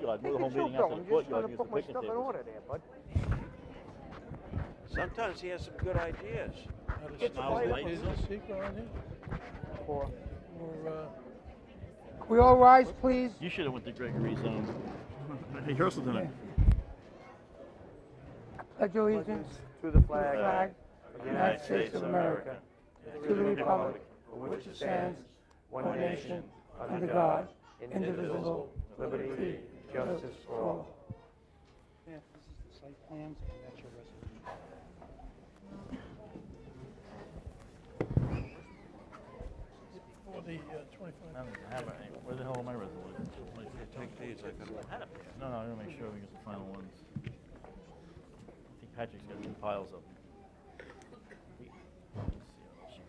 courtyard, move the whole Take it slow, meeting Bill. out to I'm the just trying courtyard, to use put the my picnic stuff in tables. order there, bud. Sometimes he has some good ideas. Get your bite up. Is there a secret on here? For... Or, Can we all rise, please? You should have went to Gregory's rehearsal tonight. Pledge allegiance To the flag of the United States of America, to the republic for which it stands, one nation, under God, indivisible, liberty, justice for all. Yeah, this is the site plans, and that's your resolution. for the 25. Where the hell are my resolutions? Take these, I could have. No, I'm gonna make sure we get the final ones. I think Patrick's got 2 piles of them. Let's see what else you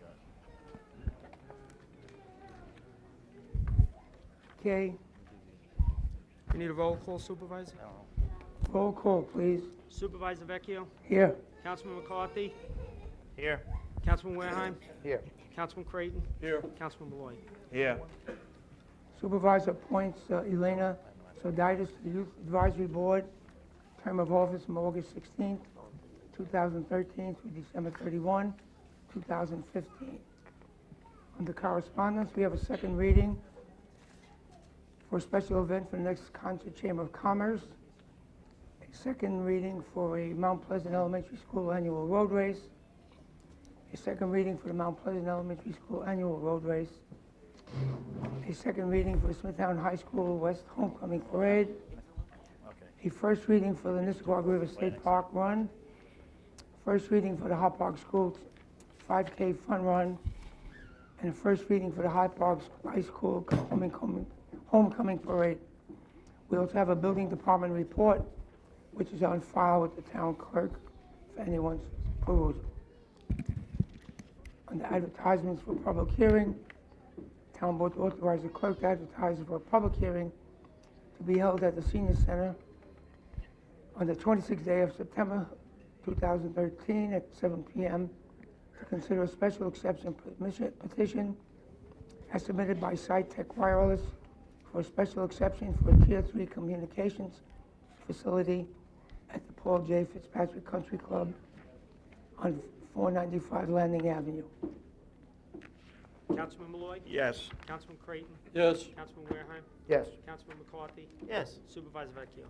got. Okay, You need a roll call, Supervisor? roll call, please. Supervisor Vecchio? Here. Councilman McCarthy? Here. Councilman Wareheim? Here. Councilman Creighton? Here. Councilman Malloy? Yeah. Supervisor appoints Elena Soditis to the Youth Advisory Board, term of office from August 16th, 2013 through December 31, 2015. Under correspondence, we have a second reading for a special event for the next Concert Chamber of Commerce, a second reading for a Mount Pleasant Elementary School annual road race, a second reading for the Mount Pleasant Elementary School annual road race, a second reading for the Smithtown High School West Homecoming Parade, a first reading for the Nisqually River State Park Run, first reading for the High Park School 5K Fun Run, and a first reading for the High Park High School Homecoming Parade. We also have a building department report, which is on file with the town clerk for anyone's perusal. Under advertisements for public hearing, town board to authorize the clerk to advertise for a public hearing to be held at the Senior Center on the 26th day of September 2013 at 7 p.m. to consider a special exception petition as submitted by SciTech Wireless for a special exception for a Tier 3 communications facility at the Paul J. Fitzpatrick Country Club on 495 Landing Avenue. Councilman Malloy? Yes. Councilman Creighton? Yes. Councilman Wareheim? Yes. Councilman McCarthy? Yes. Supervisor Vecchio?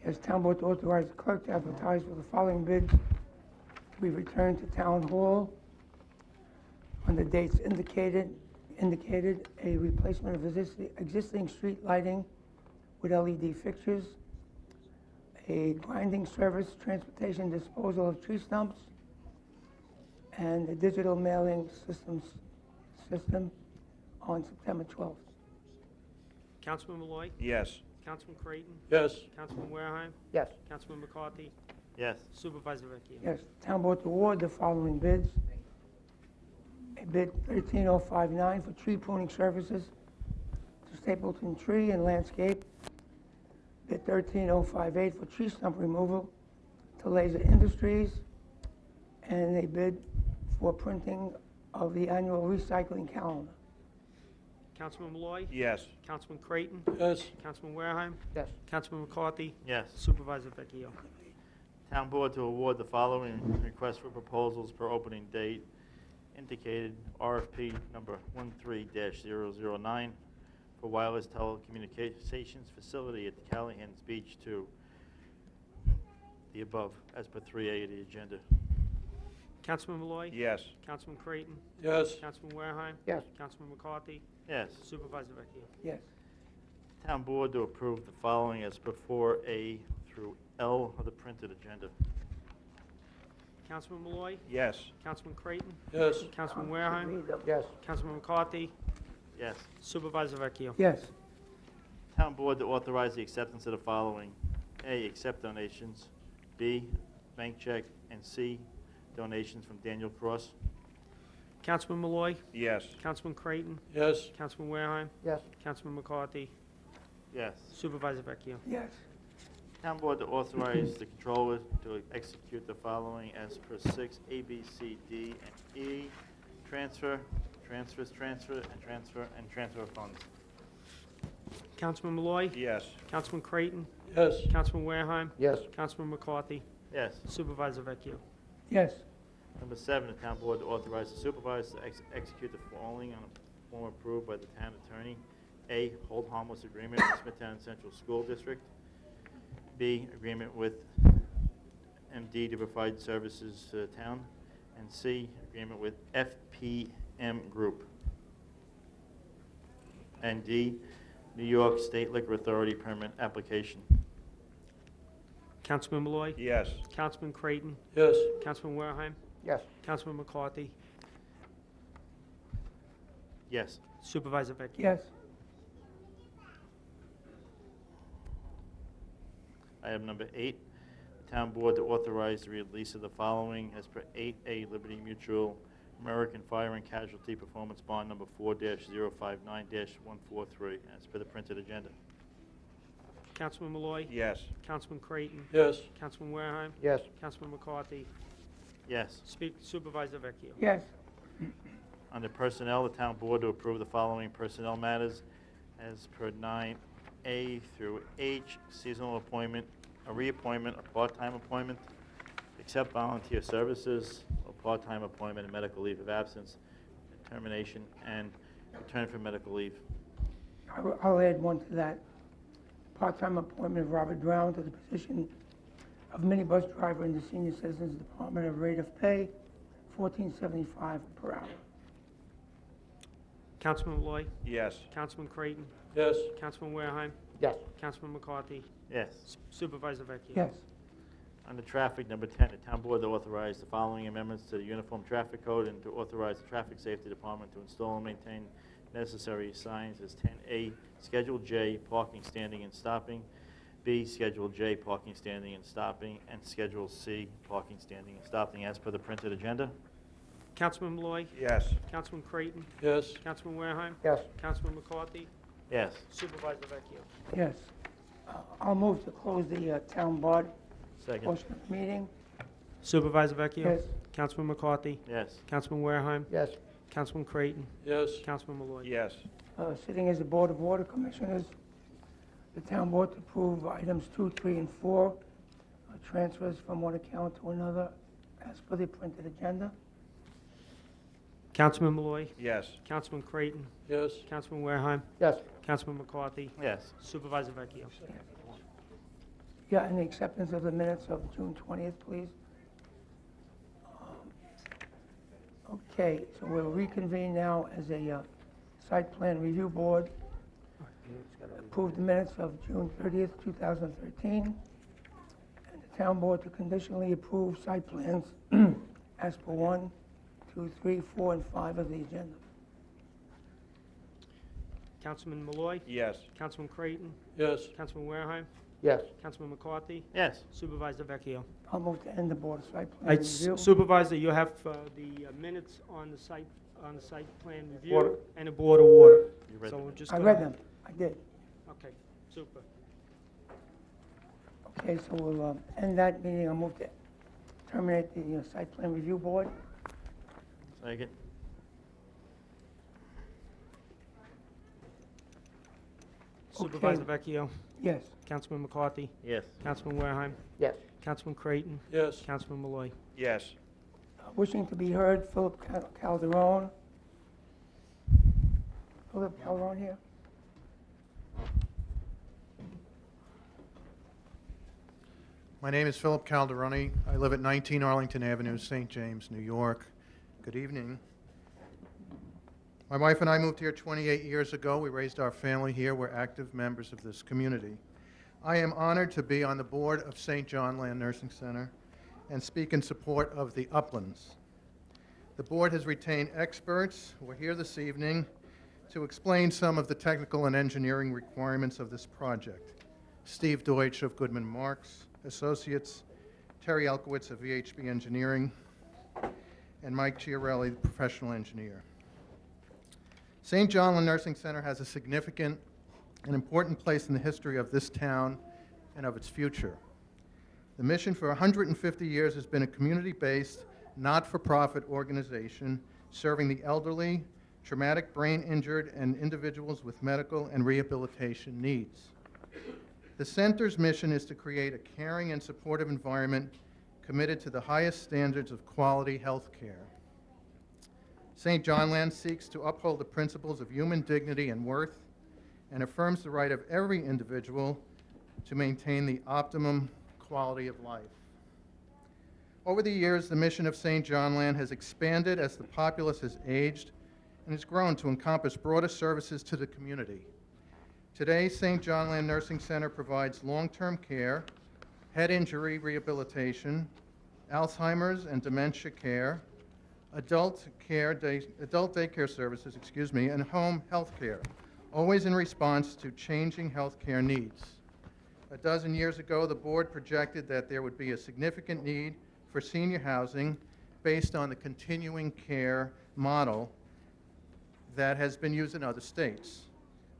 Yes, town board to authorize the clerk to advertise for the following bids to be returned to town hall on the dates indicated, a replacement of existing street lighting with LED fixtures, a grinding service, transportation disposal of tree stumps, and a digital mailing system on September 12th. Councilman Malloy? Yes. Councilman Creighton? Yes. Councilman Wareheim? Yes. Councilman McCarthy? Yes. Supervisor Vecchio? Yes, town board to award the following bids. A bid 13059 for tree pruning services to Stapleton Tree and Landscape. Bid 13058 for tree stump removal to Laser Industries. And a bid for printing of the annual recycling calendar. Councilman Malloy? Yes. Councilman Creighton? Yes. Councilman Wareheim? Yes. Councilman McCarthy? Yes. Supervisor Vecchio? Town board to award the following request for proposals per opening date indicated RFP number 13-009 for wireless telecommunications facility at the Callahan's Beach 2. The above as per 3A of the agenda. Councilman Malloy? Yes. Councilman Creighton? Yes. Councilman Wareheim? Yes. Councilman McCarthy? Yes. Supervisor Vecchio? Yes. Town board to approve the following as per 4A through L of the printed agenda. Councilman Malloy? Yes. Councilman Creighton? Yes. Councilman Wareheim? Yes. Councilman McCarthy? Yes. Supervisor Vecchio? Yes. Town board to authorize the acceptance of the following. A, accept donations. B, bank check. And C, donations from Daniel Cross. Councilman Malloy? Yes. Councilman Creighton? Yes. Councilman Wareheim? Yes. Councilman McCarthy? Yes. Supervisor Vecchio? Yes. Town board to authorize the controller to execute the following as per 6 A, B, C, D, and E. Transfer, transfers, transfer, and transfer of funds. Councilman Malloy. Yes. Councilman Creighton. Yes. Councilman Wareheim. Yes. Councilman McCarthy. Yes. Supervisor Vecchio. Yes. Number 7, the town board to authorize the supervisor to execute the following on a form approved by the town attorney. A, hold harmless agreement with Smithtown Central School District. B, agreement with MD to provide services to the town. And C, agreement with FPM Group. And D, New York State Liquor Authority permit application. Councilman Malloy. Yes. Councilman Creighton. Yes. Councilman Wareheim. Yes. Councilman McCarthy. Yes. Supervisor Vecchio. Yes. Item number 8, the town board to authorize the release of the following as per 8A Liberty Mutual American Fire and Casualty Performance Bond number 4-059-143 as per the printed agenda. Councilman Malloy. Yes. Councilman Creighton. Yes. Councilman Wareheim. Yes. Councilman McCarthy. Yes. Supervisor Vecchio. Yes. Under personnel, the town board to approve the following personnel matters as per 9A through H, seasonal appointment, a reappointment, a part-time appointment, accept volunteer services, or part-time appointment and medical leave of absence, termination, and return for medical leave. I'll add one to that. Part-time appointment of Robert Brown to the position of minibus driver in the Senior Citizens Department at rate of pay, $14.75 per hour. Councilman Malloy. Yes. Councilman Creighton. Yes. Councilman Wareheim. Yes. Councilman McCarthy. Yes. Supervisor Vecchio. Yes. Under traffic, number 10, the town board to authorize the following amendments to the Uniform Traffic Code and to authorize the Traffic Safety Department to install and maintain necessary signs as 10A, Schedule J, parking, standing, and stopping, B, Schedule J, parking, standing, and stopping, and Schedule C, parking, standing, and stopping, as per the printed agenda. Councilman Malloy. Yes. Councilman Creighton. Yes. Councilman Wareheim. Yes. Councilman McCarthy. Yes. Supervisor Vecchio. Yes. I'll move to close the town board Second. portion of the meeting. Supervisor Vecchio. Yes. Councilman McCarthy. Yes. Councilman Wareheim. Yes. Councilman Creighton. Yes. Councilman Malloy. Yes. Sitting as the Board of Water Commissioners, the town board to approve items 2, 3, and 4, transfers from one account to another as per the printed agenda. Councilman Malloy. Yes. Councilman Creighton. Yes. Councilman Wareheim. Yes. Councilman McCarthy. Yes. Supervisor Vecchio. Yeah, and the acceptance of the minutes of June 20th, please. Okay, so we'll reconvene now as a site plan review board. Approve the minutes of June 30th, 2013. And the town board to conditionally approve site plans as per 1, 2, 3, 4, and 5 of the agenda. Councilman Malloy. Yes. Councilman Creighton. Yes. Councilman Wareheim. Yes. Councilman McCarthy. Yes. Supervisor Vecchio. I'll move to end the board of site plan Right, review. Supervisor, you have the minutes on the site plan review Water. and the Board of Water. You read So them. we'll just I go read ahead. them, I did. Okay, super. Okay, so we'll end that meeting. I'll move to terminate the site plan review board. Second. Supervisor Vecchio. Yes. Councilman McCarthy. Yes. Councilman Wareheim. Yes. Councilman Creighton. Yes. Councilman Malloy. Yes. Wishing to be heard, Philip Calderon. Philip Calderon here? My name is Philip Calderoni. I live at 19 Arlington Avenue, St. James, New York. Good evening. My wife and I moved here 28 years ago. We raised our family here. We're active members of this community. I am honored to be on the board of St. John Land Nursing Center and speak in support of the Uplands. The board has retained experts who are here this evening to explain some of the technical and engineering requirements of this project. Steve Deutsch of Goodman Marks Associates, Terry Elkowitz of VHB Engineering, and Mike Chiarelli, the professional engineer. St. John Land Nursing Center has a significant and important place in the history of this town and of its future. The mission for 150 years has been a community-based, not-for-profit organization serving the elderly traumatic brain injured, and individuals with medical and rehabilitation needs. The center's mission is to create a caring and supportive environment committed to the highest standards of quality health care. St. John Land seeks to uphold the principles of human dignity and worth and affirms the right of every individual to maintain the optimum quality of life. Over the years, the mission of St. John Land has expanded as the populace has aged and has grown to encompass broader services to the community. Today, St. John Land Nursing Center provides long-term care, head injury rehabilitation, Alzheimer's and dementia care, adult daycare services, and home health care, always in response to changing health care needs. A dozen years ago, the board projected that there would be a significant need for senior housing based on the continuing care model that has been used in other states.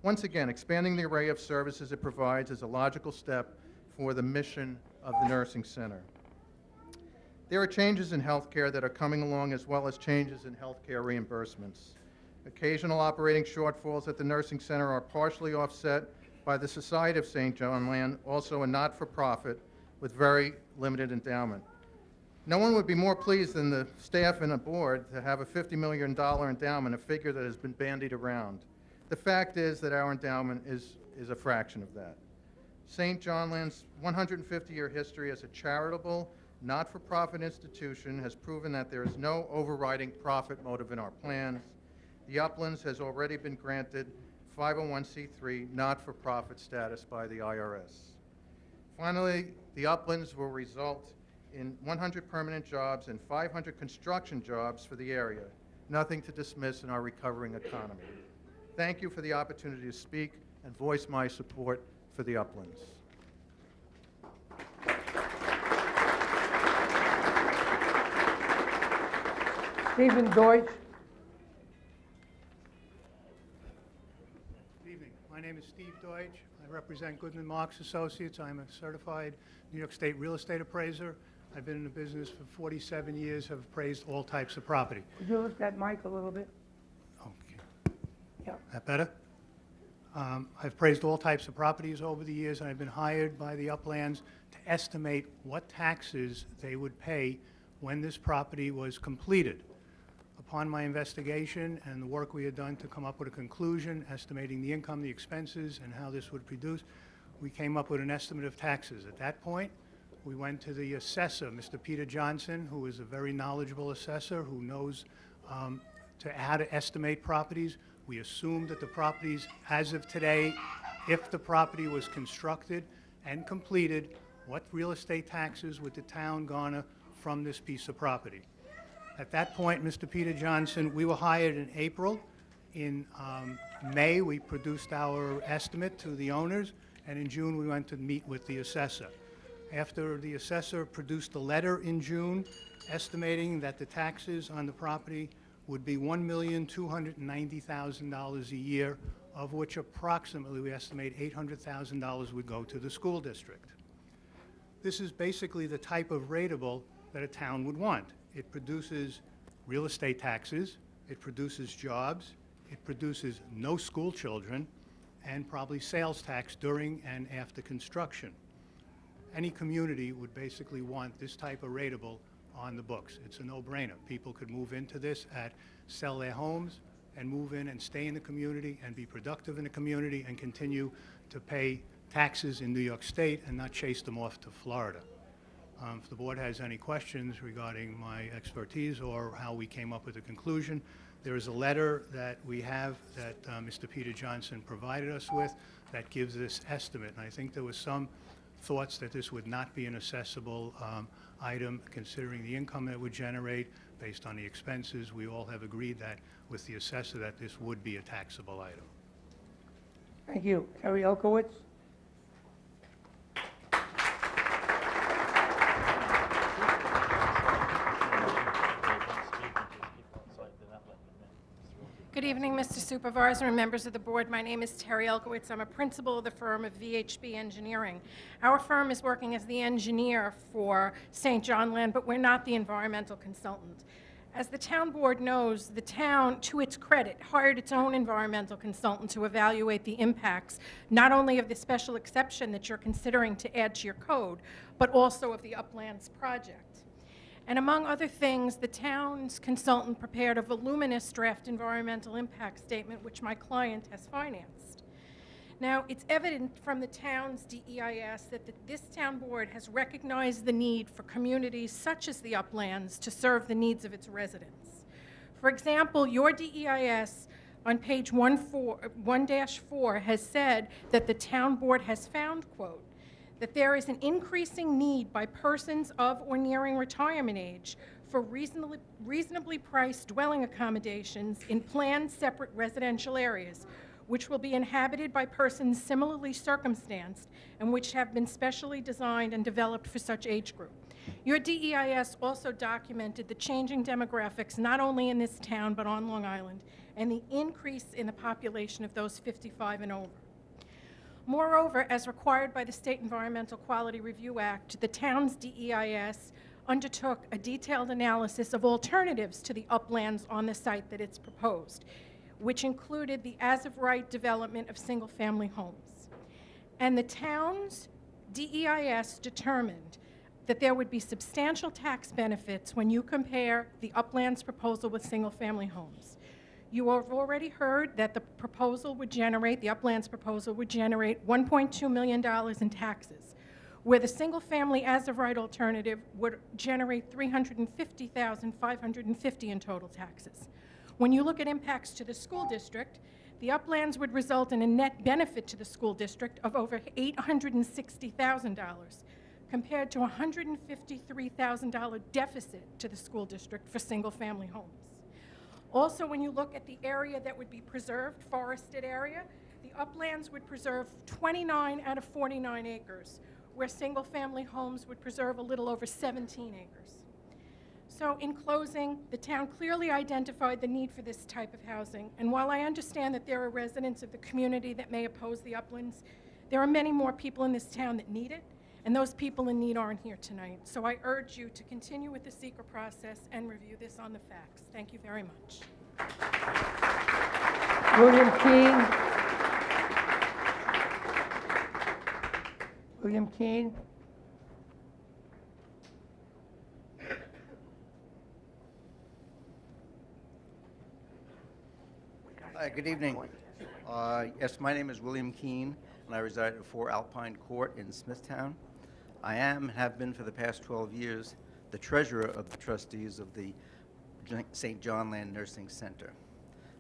Once again, expanding the array of services it provides is a logical step for the mission of the nursing center. There are changes in healthcare that are coming along, as well as changes in healthcare reimbursements. Occasional operating shortfalls at the nursing center are partially offset by the Society of St. John Land, also a not-for-profit with very limited endowment. No one would be more pleased than the staff and the board to have a $50 million endowment, a figure that has been bandied around. The fact is that our endowment is a fraction of that. St. John Land's 150-year history as a charitable, not-for-profit institution has proven that there is no overriding profit motive in our plans. The Uplands has already been granted 501c3 not-for-profit status by the IRS. Finally, the Uplands will result in 100 permanent jobs and 500 construction jobs for the area, nothing to dismiss in our recovering economy. Thank you for the opportunity to speak and voice my support for the Uplands. Stephen Deutsch. Good evening. My name is Steve Deutsch. I represent Goodman Marks Associates. I'm a certified New York State real estate appraiser. I've been in the business for 47 years, have appraised all types of property. Could you lift that mic a little bit? Okay. Yeah. That better? I've appraised all types of properties over the years, and I've been hired by the Uplands to estimate what taxes they would pay when this property was completed. Upon my investigation and the work we had done to come up with a conclusion, estimating the income, the expenses, and how this would produce, we came up with an estimate of taxes. At that point, we went to the assessor, Mr. Peter Johnson, who is a very knowledgeable assessor who knows how to estimate properties. We assumed that the properties, as of today, if the property was constructed and completed, what real estate taxes would the town garner from this piece of property? At that point, Mr. Peter Johnson, we were hired in April. In May, we produced our estimate to the owners, and in June, we went to meet with the assessor. After the assessor produced a letter in June estimating that the taxes on the property would be $1,290,000 a year, of which approximately we estimate $800,000 would go to the school district. This is basically the type of rateable that a town would want. It produces real estate taxes, it produces jobs, it produces no school children, and probably sales tax during and after construction. Any community would basically want this type of rateable on the books. It's a no-brainer. People could move into this, sell their homes, and move in and stay in the community and be productive in the community and continue to pay taxes in New York State and not chase them off to Florida. If the board has any questions regarding my expertise or how we came up with a conclusion, there is a letter that we have that Mr. Peter Johnson provided us with that gives this estimate. And I think there was some thoughts that this would not be an assessable item, considering the income that it would generate based on the expenses. We all have agreed that with the assessor that this would be a taxable item. Thank you. Terry Elkowitz. Good evening, Mr. Supervisor and members of the board. My name is Terry Elkowitz. I'm a principal of the firm of VHB Engineering. Our firm is working as the engineer for St. John Land, but we're not the environmental consultant. As the town board knows, the town, to its credit, hired its own environmental consultant to evaluate the impacts, not only of the special exception that you're considering to add to your code, but also of the Uplands project. And among other things, the town's consultant prepared a voluminous draft environmental impact statement, which my client has financed. Now, it's evident from the town's DEIS that this town board has recognized the need for communities such as the Uplands to serve the needs of its residents. For example, your DEIS on page 1-4 has said that the town board has found, quote, that there is an increasing need by persons of or nearing retirement age for reasonably priced dwelling accommodations in planned separate residential areas, which will be inhabited by persons similarly circumstanced and which have been specially designed and developed for such age group. Your DEIS also documented the changing demographics not only in this town but on Long Island and the increase in the population of those 55 and over. Moreover, as required by the State Environmental Quality Review Act, the town's DEIS undertook a detailed analysis of alternatives to the uplands on the site that it's proposed, which included the as-of-right development of single-family homes. And the town's DEIS determined that there would be substantial tax benefits when you compare the Uplands proposal with single-family homes. You have already heard that the proposal would generate, the Uplands proposal would generate $1.2 million in taxes, where the single-family as-of-right alternative would generate $350,550 in total taxes. When you look at impacts to the school district, the Uplands would result in a net benefit to the school district of over $860,000, compared to a $153,000 deficit to the school district for single-family homes. Also, when you look at the area that would be preserved, forested area, the Uplands would preserve 29 out of 49 acres, where single-family homes would preserve a little over 17 acres. So in closing, the town clearly identified the need for this type of housing, and while I understand that there are residents of the community that may oppose the Uplands, there are many more people in this town that need it, and those people in need aren't here tonight. So I urge you to continue with the secret process and review this on the facts. Thank you very much. William Keane. William Keane. Hi, good evening. Yes, my name is William Keene, and I reside at 4 Alpine Court in Smithtown. I am and have been for the past 12 years the treasurer of the trustees of the St. John Land Nursing Center.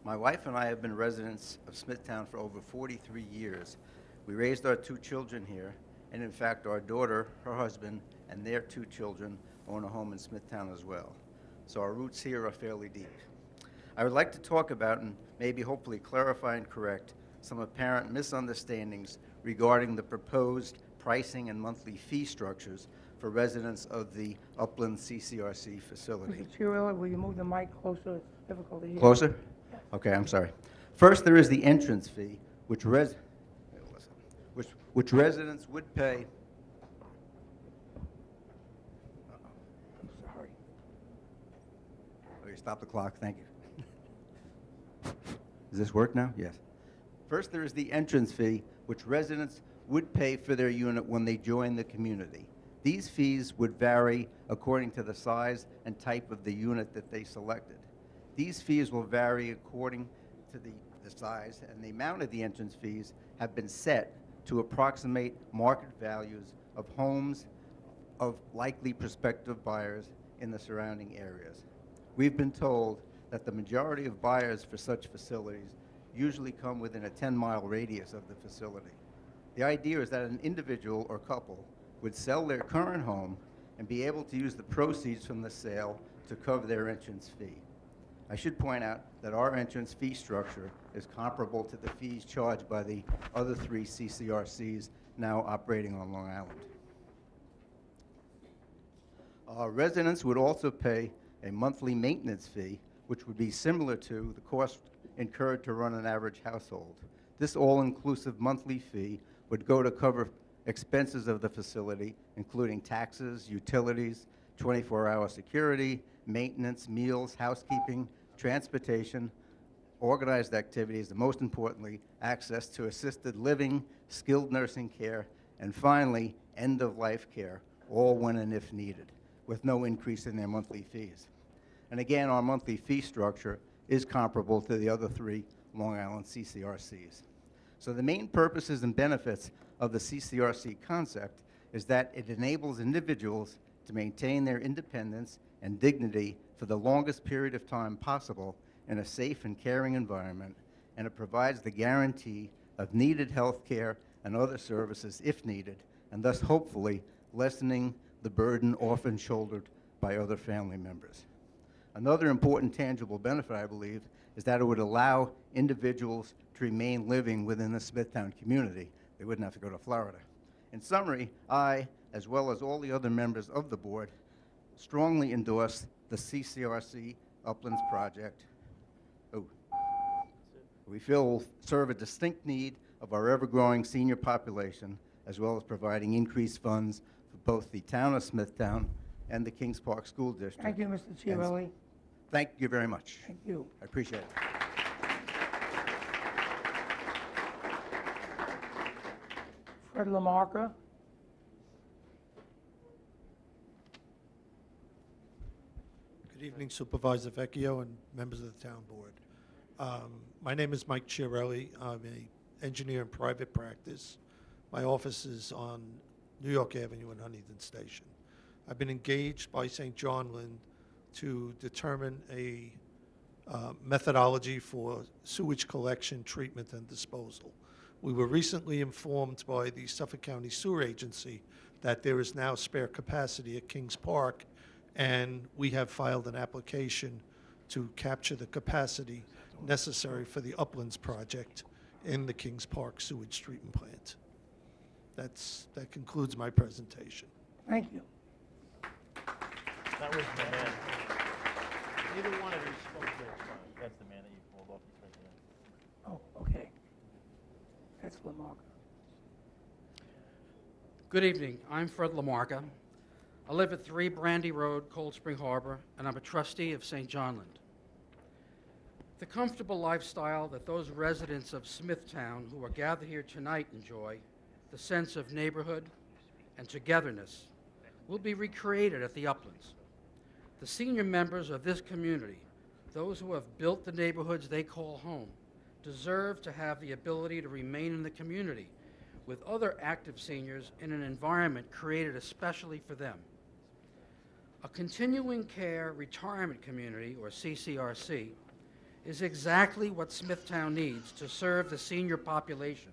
My wife and I have been residents of Smithtown for over 43 years. We raised our 2 children here, and in fact, our daughter, her husband, and their 2 children own a home in Smithtown as well. So our roots here are fairly deep. I would like to talk about and maybe hopefully clarify and correct some apparent misunderstandings regarding the proposed pricing and monthly fee structures for residents of the Upland CCRC facility. Mr. Chiarella, will you move the mic closer? It's difficult to hear. Closer? Okay, I'm sorry. First, there is the entrance fee, which residents would pay. I'm sorry. Okay, stop the clock, thank you. Does this work now? Yes. First, there is the entrance fee, which residents would pay for their unit when they join the community. These fees would vary according to the size and type of the unit that they selected. These fees will vary according to the size, and the amount of the entrance fees have been set to approximate market values of homes of likely prospective buyers in the surrounding areas. We've been told that the majority of buyers for such facilities usually come within a 10-mile radius of the facility. The idea is that an individual or couple would sell their current home and be able to use the proceeds from the sale to cover their entrance fee. I should point out that our entrance fee structure is comparable to the fees charged by the other 3 CCRCs now operating on Long Island. Residents would also pay a monthly maintenance fee, which would be similar to the cost incurred to run an average household. This all-inclusive monthly fee would go to cover expenses of the facility, including taxes, utilities, 24-hour security, maintenance, meals, housekeeping, transportation, organized activities, and most importantly, access to assisted living, skilled nursing care, and finally, end-of-life care, all when and if needed, with no increase in their monthly fees. And again, our monthly fee structure is comparable to the other 3 Long Island CCRCs. So the main purposes and benefits of the CCRC concept is that it enables individuals to maintain their independence and dignity for the longest period of time possible in a safe and caring environment, and it provides the guarantee of needed health care and other services if needed, and thus hopefully lessening the burden often shouldered by other family members. Another important tangible benefit, I believe, is that it would allow individuals to remain living within the Smithtown community. They wouldn't have to go to Florida. In summary, I, as well as all the other members of the board, strongly endorse the CCRC Uplands project. We feel will serve a distinct need of our ever-growing senior population, as well as providing increased funds for both the town of Smithtown and the Kings Park School District. Thank you, Mr. Chiarelli. Thank you very much. Thank you. I appreciate it. Fred Lamarca. Good evening, Supervisor Vecchio and members of the town board. My name is Mike Chiarelli. I'm an engineer in private practice. My office is on New York Avenue in Huntington Station. I've been engaged by St. John Land to determine a methodology for sewage collection, treatment, and disposal. We were recently informed by the Suffolk County Sewer Agency that there is now spare capacity at Kings Park, and we have filed an application to capture the capacity necessary for the Uplands project in the Kings Park sewage treatment plant. That concludes my presentation. Thank you. That was the man. Neither one of you spoke to it. That's the man that you pulled off. He's right there. Oh, okay. That's Lamarca. Good evening. I'm Fred Lamarca. I live at 3 Brandy Road, Cold Spring Harbor, and I'm a trustee of St. John Land. The comfortable lifestyle that those residents of Smithtown who are gathered here tonight enjoy, the sense of neighborhood and togetherness, will be recreated at the Uplands. The senior members of this community, those who have built the neighborhoods they call home, deserve to have the ability to remain in the community with other active seniors in an environment created especially for them. A continuing care retirement community, or CCRC, is exactly what Smithtown needs to serve the senior population.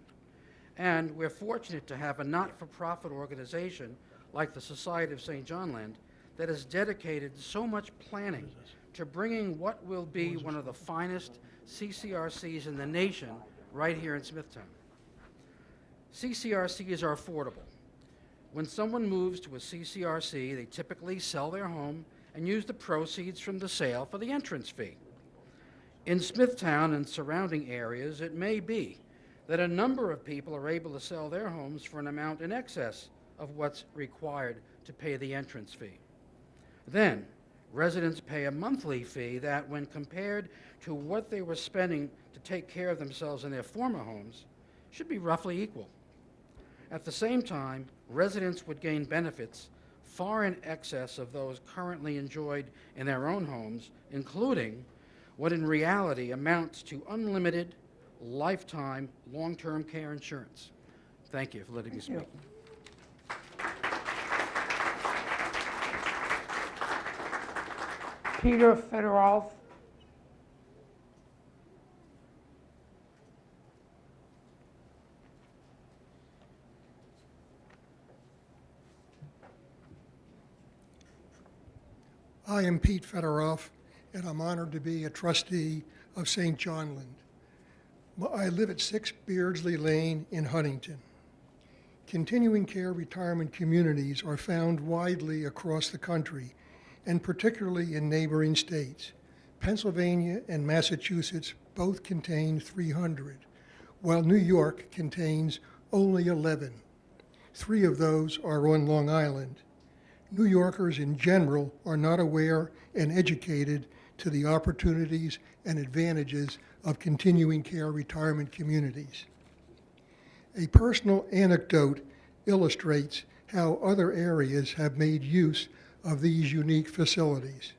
And we're fortunate to have a not-for-profit organization like the Society of St. John Land that has dedicated so much planning to bringing what will be one of the finest CCRCs in the nation right here in Smithtown. CCRCs are affordable. When someone moves to a CCRC, they typically sell their home and use the proceeds from the sale for the entrance fee. In Smithtown and surrounding areas, it may be that a number of people are able to sell their homes for an amount in excess of what's required to pay the entrance fee. Then, residents pay a monthly fee that, when compared to what they were spending to take care of themselves in their former homes, should be roughly equal. At the same time, residents would gain benefits far in excess of those currently enjoyed in their own homes, including what in reality amounts to unlimited, lifetime, long-term care insurance. Thank you for letting me speak. Peter Fedorov. I am Pete Fedorov, and I'm honored to be a trustee of St. John Land. I live at 6 Beardsley Lane in Huntington. Continuing care retirement communities are found widely across the country, and particularly in neighboring states. Pennsylvania and Massachusetts both contain 300, while New York contains only 11. 3 of those are on Long Island. New Yorkers in general are not aware and educated to the opportunities and advantages of continuing care retirement communities. A personal anecdote illustrates how other areas have made use of these unique facilities.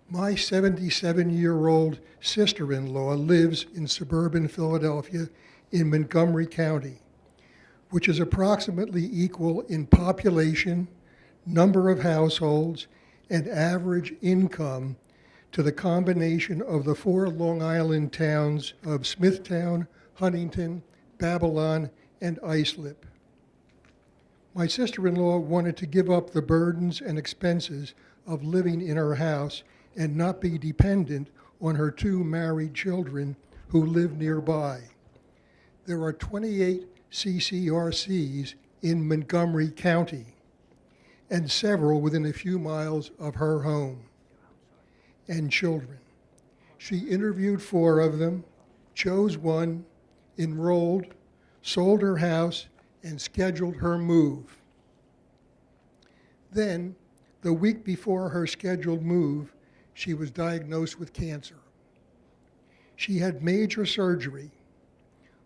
My 77-year-old sister-in-law lives in suburban Philadelphia in Montgomery County, which is approximately equal in population, number of households, and average income to the combination of the 4 Long Island towns of Smithtown, Huntington, Babylon, and Islip. My sister-in-law wanted to give up the burdens and expenses of living in her house and not be dependent on her 2 married children who live nearby. There are 28 CCRCs in Montgomery County and several within a few miles of her home and children. She interviewed 4 of them, chose one, enrolled, sold her house, and scheduled her move. Then, the week before her scheduled move, she was diagnosed with cancer. She had major surgery.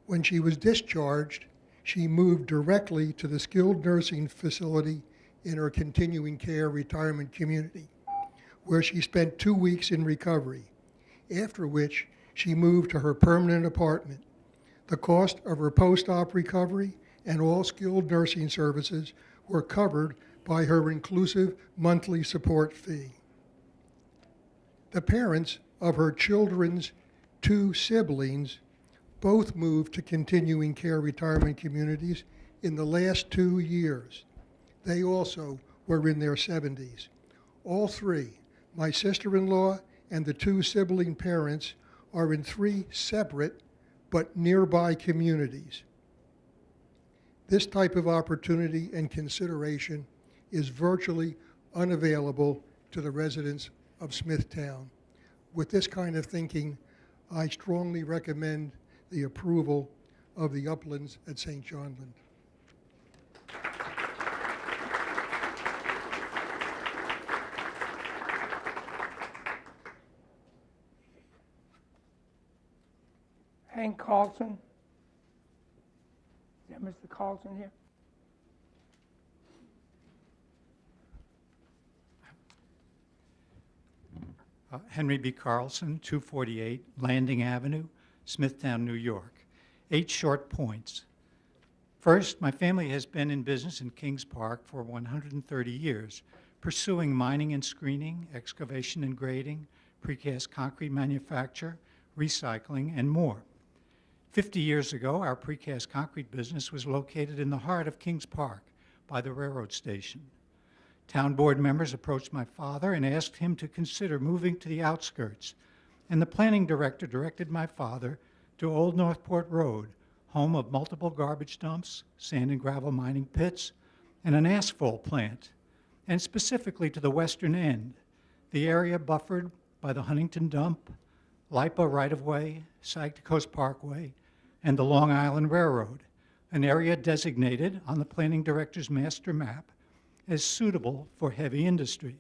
When she was discharged, she moved directly to the skilled nursing facility in her continuing care retirement community, where she spent 2 weeks in recovery, after which she moved to her permanent apartment. The cost of her post-op recovery and all skilled nursing services were covered by her inclusive monthly support fee. The parents of her children's 2 siblings both moved to continuing care retirement communities in the last 2 years. They also were in their 70s. All 3, my sister-in-law and the 2 sibling parents, are in 3 separate but nearby communities. This type of opportunity and consideration is virtually unavailable to the residents of Smithtown. With this kind of thinking, I strongly recommend the approval of the uplands at St. John Land. Hank Carlson. Is that Mr. Carlson here? Henry B. Carlson, 248 Landing Avenue, Smithtown, New York. 8 short points. First, my family has been in business in Kings Park for 130 years, pursuing mining and screening, excavation and grading, precast concrete manufacture, recycling, and more. 50 years ago, our precast concrete business was located in the heart of Kings Park by the railroad station. Town board members approached my father and asked him to consider moving to the outskirts, and the planning director directed my father to Old Northport Road, home of multiple garbage dumps, sand and gravel mining pits, and an asphalt plant, and specifically to the western end, the area buffered by the Huntington Dump, LIPA right-of-way, Sag to Coast Parkway, and the Long Island Railroad, an area designated on the planning director's master map as suitable for heavy industry.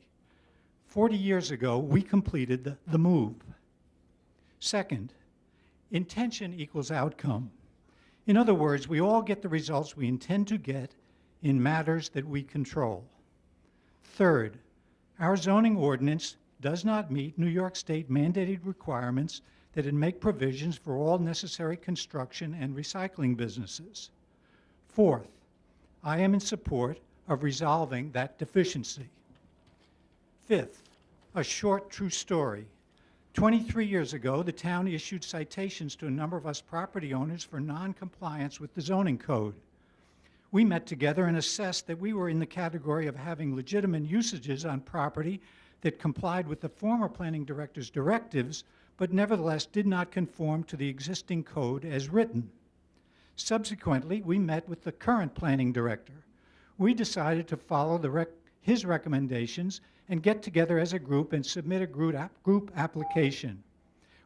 40 years ago, we completed the move. Second, intention equals outcome. In other words, we all get the results we intend to get in matters that we control. Third, our zoning ordinance does not meet New York State mandated requirements that it make provisions for all necessary construction and recycling businesses. Fourth, I am in support of resolving that deficiency. Fifth, a short true story. 23 years ago, the town issued citations to a number of us property owners for non-compliance with the zoning code. We met together and assessed that we were in the category of having legitimate usages on property that complied with the former planning director's directives, but nevertheless did not conform to the existing code as written. Subsequently, we met with the current planning director. We decided to follow his recommendations and get together as a group and submit a group application.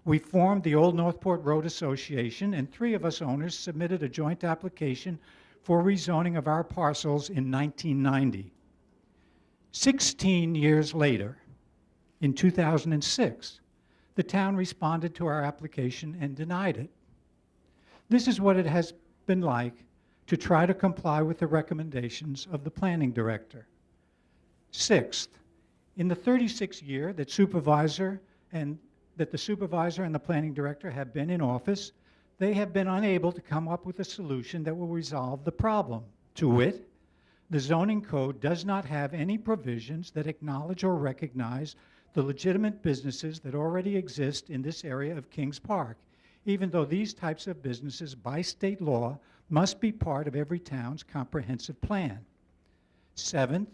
We formed the Old Northport Road Association, and 3 of us owners submitted a joint application for rezoning of our parcels in 1990. 16 years later, in 2006, the town responded to our application and denied it. This is what it has been like to try to comply with the recommendations of the planning director. Sixth, in the 36th year that the supervisor and the planning director have been in office, they have been unable to come up with a solution that will resolve the problem. To wit, the zoning code does not have any provisions that acknowledge or recognize the legitimate businesses that already exist in this area of Kings Park, even though these types of businesses by state law must be part of every town's comprehensive plan. Seventh,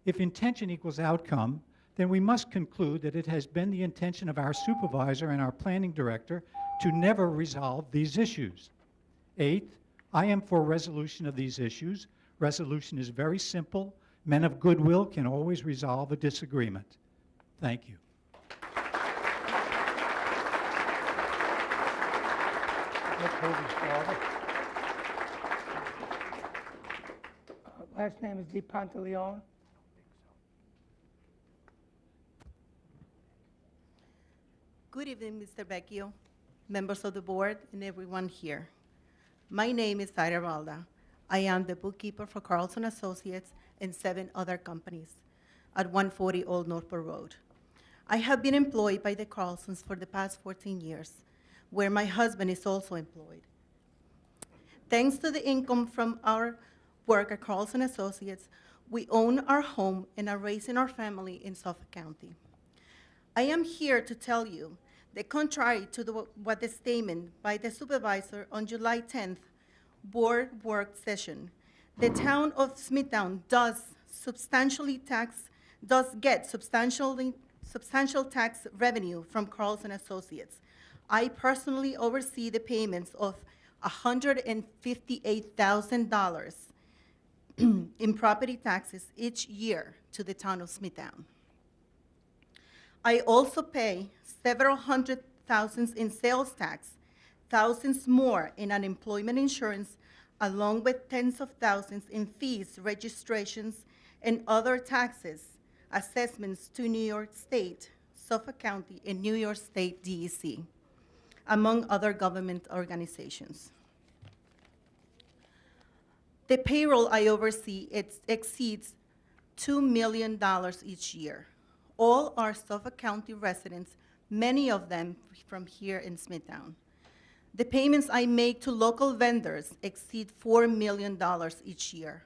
if intention equals outcome, then we must conclude that it has been the intention of our supervisor and our planning director to never resolve these issues. Eighth, I am for resolution of these issues. Resolution is very simple. Men of goodwill can always resolve a disagreement. Thank you. Last name is Di Pantaleone. Good evening, Mr. Vecchio, members of the board, and everyone here. My name is Zaira Balda. I am the bookkeeper for Carlson Associates and 7 other companies at 140 Old Northport Road. I have been employed by the Carlsons for the past 14 years, where my husband is also employed. Thanks to the income from our work at Carlson Associates, we own our home and are raising our family in Suffolk County. I am here to tell you that contrary to what the statement by the supervisor on July 10th board work session, the town of Smithtown does get substantial tax revenue from Carlson Associates. I personally oversee the payments of $158,000 in property taxes each year to the town of Smithtown. I also pay several hundred thousands in sales tax, thousands more in unemployment insurance, along with tens of thousands in fees, registrations, and other taxes, assessments to New York State, Suffolk County, and New York State DEC, among other government organizations. The payroll I oversee exceeds $2 million each year. All are Suffolk County residents, many of them from here in Smithtown. The payments I make to local vendors exceed $4 million each year,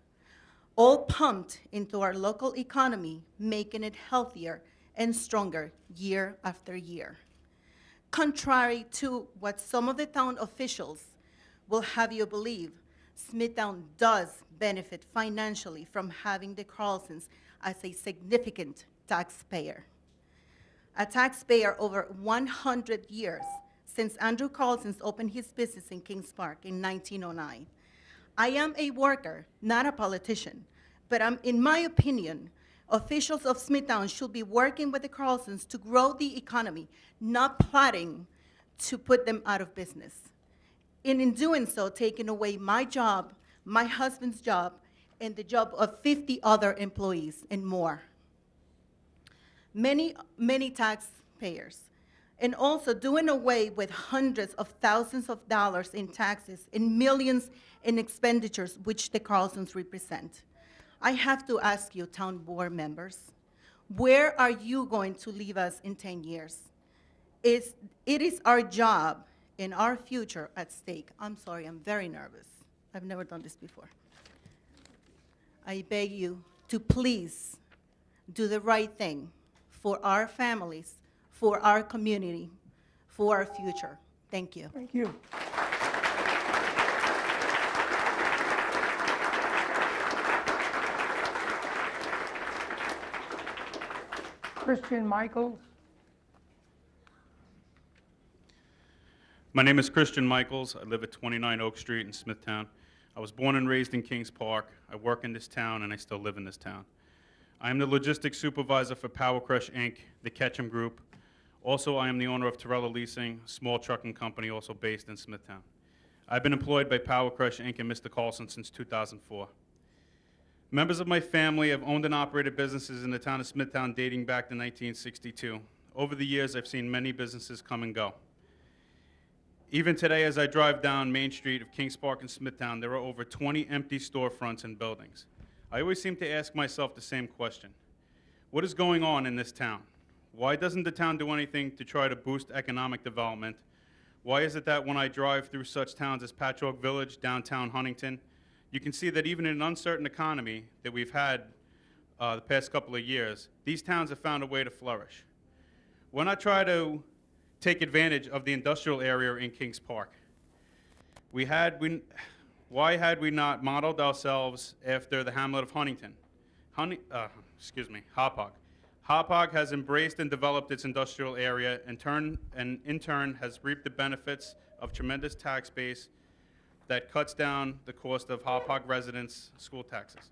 all pumped into our local economy, making it healthier and stronger year after year. Contrary to what some of the town officials will have you believe, Smithtown does benefit financially from having the Carlsons as a significant taxpayer. A taxpayer over 100 years since Andrew Carlson's opened his business in Kings Park in 1909. I am a worker, not a politician, but in my opinion, officials of Smithtown should be working with the Carlsons to grow the economy, not plotting to put them out of business. And in doing so, taking away my job, my husband's job, and the job of 50 other employees and more. Many taxpayers, and also doing away with hundreds of thousands of dollars in taxes and millions in expenditures which the Carlsons represent. I have to ask you, town board members, where are you going to leave us in 10 years? It is our job and our future at stake. I'm sorry, I'm very nervous. I've never done this before. I beg you to please do the right thing for our families, for our community, for our future. Thank you. Thank you. Christian Michaels. My name is Christian Michaels. I live at 29 Oak Street in Smithtown. I was born and raised in Kings Park. I work in this town, and I still live in this town. I am the logistics supervisor for Power Crush, Inc., the Ketchum Group. Also, I am the owner of Torella Leasing, a small trucking company also based in Smithtown. I've been employed by Power Crush, Inc. and Mr. Carlson since 2004. Members of my family have owned and operated businesses in the town of Smithtown dating back to 1962. Over the years, I've seen many businesses come and go. Even today, as I drive down Main Street of Kings Park in Smithtown, there are over 20 empty storefronts and buildings. I always seem to ask myself the same question. What is going on in this town? Why doesn't the town do anything to try to boost economic development? Why is it that when I drive through such towns as Patchogue Village, downtown Huntington, you can see that even in an uncertain economy that we've had the past couple of years, these towns have found a way to flourish. Why not try to take advantage of the industrial area in Kings Park? Why had we not modeled ourselves after the hamlet of Huntington? Hauppauge. Hauppauge has embraced and developed its industrial area and in turn has reaped the benefits of tremendous tax base that cuts down the cost of Hauppauge residents' school taxes.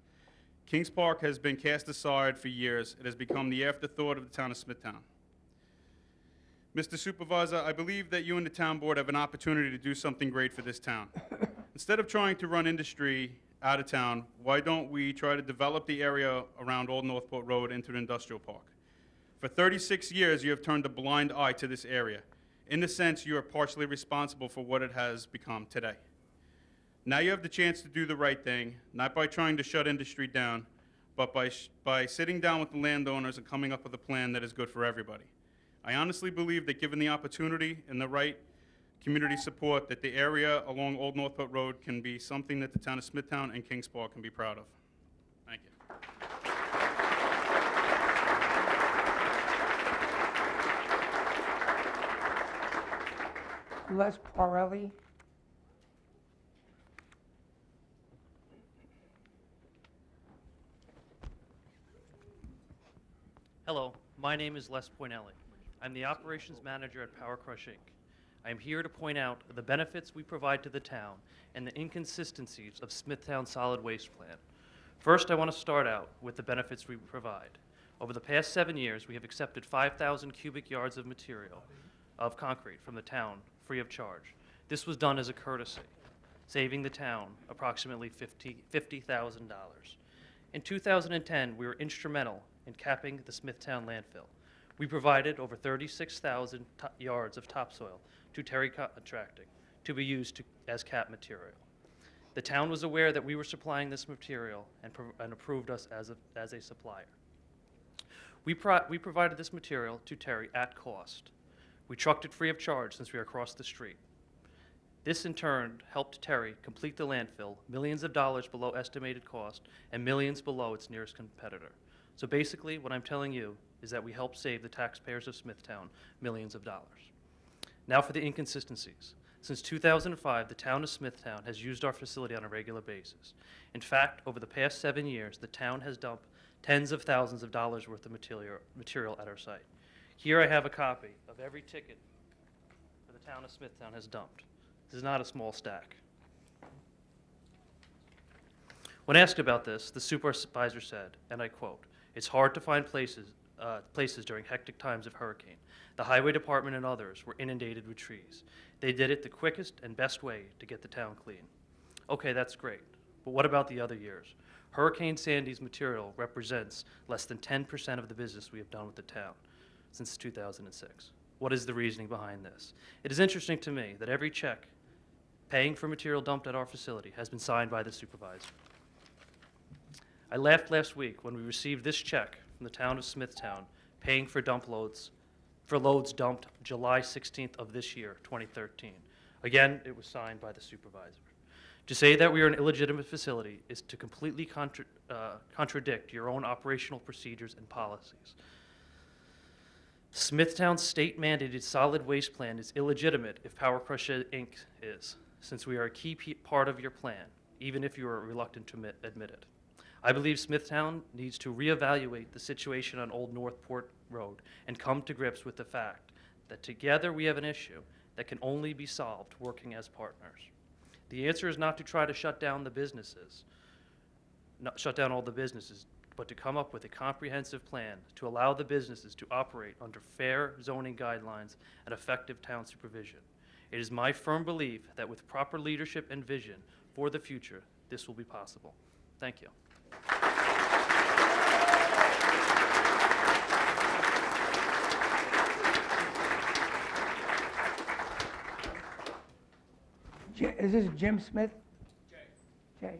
Kings Park has been cast aside for years. It has become the afterthought of the town of Smithtown. Mr. Supervisor, I believe that you and the town board have an opportunity to do something great for this town. Instead of trying to run industry out of town, why don't we try to develop the area around Old Northport Road into an industrial park? For 36 years, you have turned a blind eye to this area. In a sense, you are partially responsible for what it has become today. Now you have the chance to do the right thing, not by trying to shut industry down, but by sitting down with the landowners and coming up with a plan that is good for everybody. I honestly believe that given the opportunity and the right community support, that the area along Old Northport Road can be something that the town of Smithtown and Kings Park can be proud of. Thank you. Les Parelli. Hello, my name is Les Poinelli. I'm the operations manager at Power Crush Inc. I am here to point out the benefits we provide to the town and the inconsistencies of Smithtown's solid waste plan. First, I want to start out with the benefits we provide. Over the past 7 years, we have accepted 5,000 cubic yards of material, of concrete, from the town free of charge. This was done as a courtesy, saving the town approximately $50,000. In 2010, we were instrumental in capping the Smithtown landfill. We provided over 36,000 yards of topsoil to Terry Contracting to be used as cap material. The town was aware that we were supplying this material and approved us as a supplier. We provided this material to Terry at cost. We trucked it free of charge since we are across the street. This in turn helped Terry complete the landfill, millions of dollars below estimated cost and millions below its nearest competitor. So basically, what I'm telling you is that we helped save the taxpayers of Smithtown millions of dollars. Now for the inconsistencies. Since 2005, the town of Smithtown has used our facility on a regular basis. In fact, over the past 7 years, the town has dumped tens of thousands of dollars worth of material at our site. Here I have a copy of every ticket that the town of Smithtown has dumped. This is not a small stack. When asked about this, the supervisor said, and I quote, "It's hard to find places during hectic times of hurricane. The highway department and others were inundated with trees. They did it the quickest and best way to get the town clean." Okay, that's great, but what about the other years? Hurricane Sandy's material represents less than 10% of the business we have done with the town since 2006. What is the reasoning behind this? It is interesting to me that every check paying for material dumped at our facility has been signed by the supervisor. I laughed last week when we received this check from the town of Smithtown paying for loads dumped July 16th of this year, 2013. Again, it was signed by the supervisor. To say that we are an illegitimate facility is to completely contradict your own operational procedures and policies. Smithtown's state-mandated solid waste plan is illegitimate if Power Crush Inc. is, since we are a key part of your plan, even if you are reluctant to admit it. I believe Smithtown needs to reevaluate the situation on Old Northport Road and come to grips with the fact that together we have an issue that can only be solved working as partners. The answer is not to try to shut down all the businesses, but to come up with a comprehensive plan to allow the businesses to operate under fair zoning guidelines and effective town supervision. It is my firm belief that with proper leadership and vision for the future, this will be possible. Thank you. Is this Jim Smith? Jay.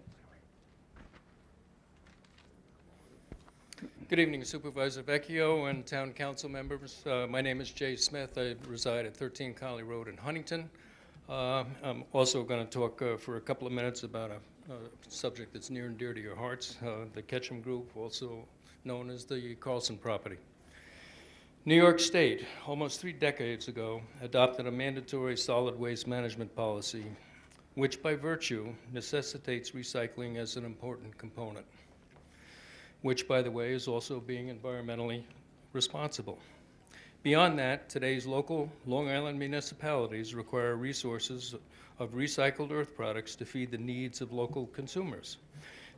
Good evening, Supervisor Vecchio and Town Council members. My name is Jay Smith. I reside at 13 Conley Road in Huntington. I'm also going to talk for a couple of minutes about a subject that's near and dear to your hearts, the Ketchum Group, also known as the Carlson property. New York State, almost 3 decades ago, adopted a mandatory solid waste management policy, which by virtue necessitates recycling as an important component, which, by the way, is also being environmentally responsible. Beyond that, today's local Long Island municipalities require resources of recycled earth products to feed the needs of local consumers.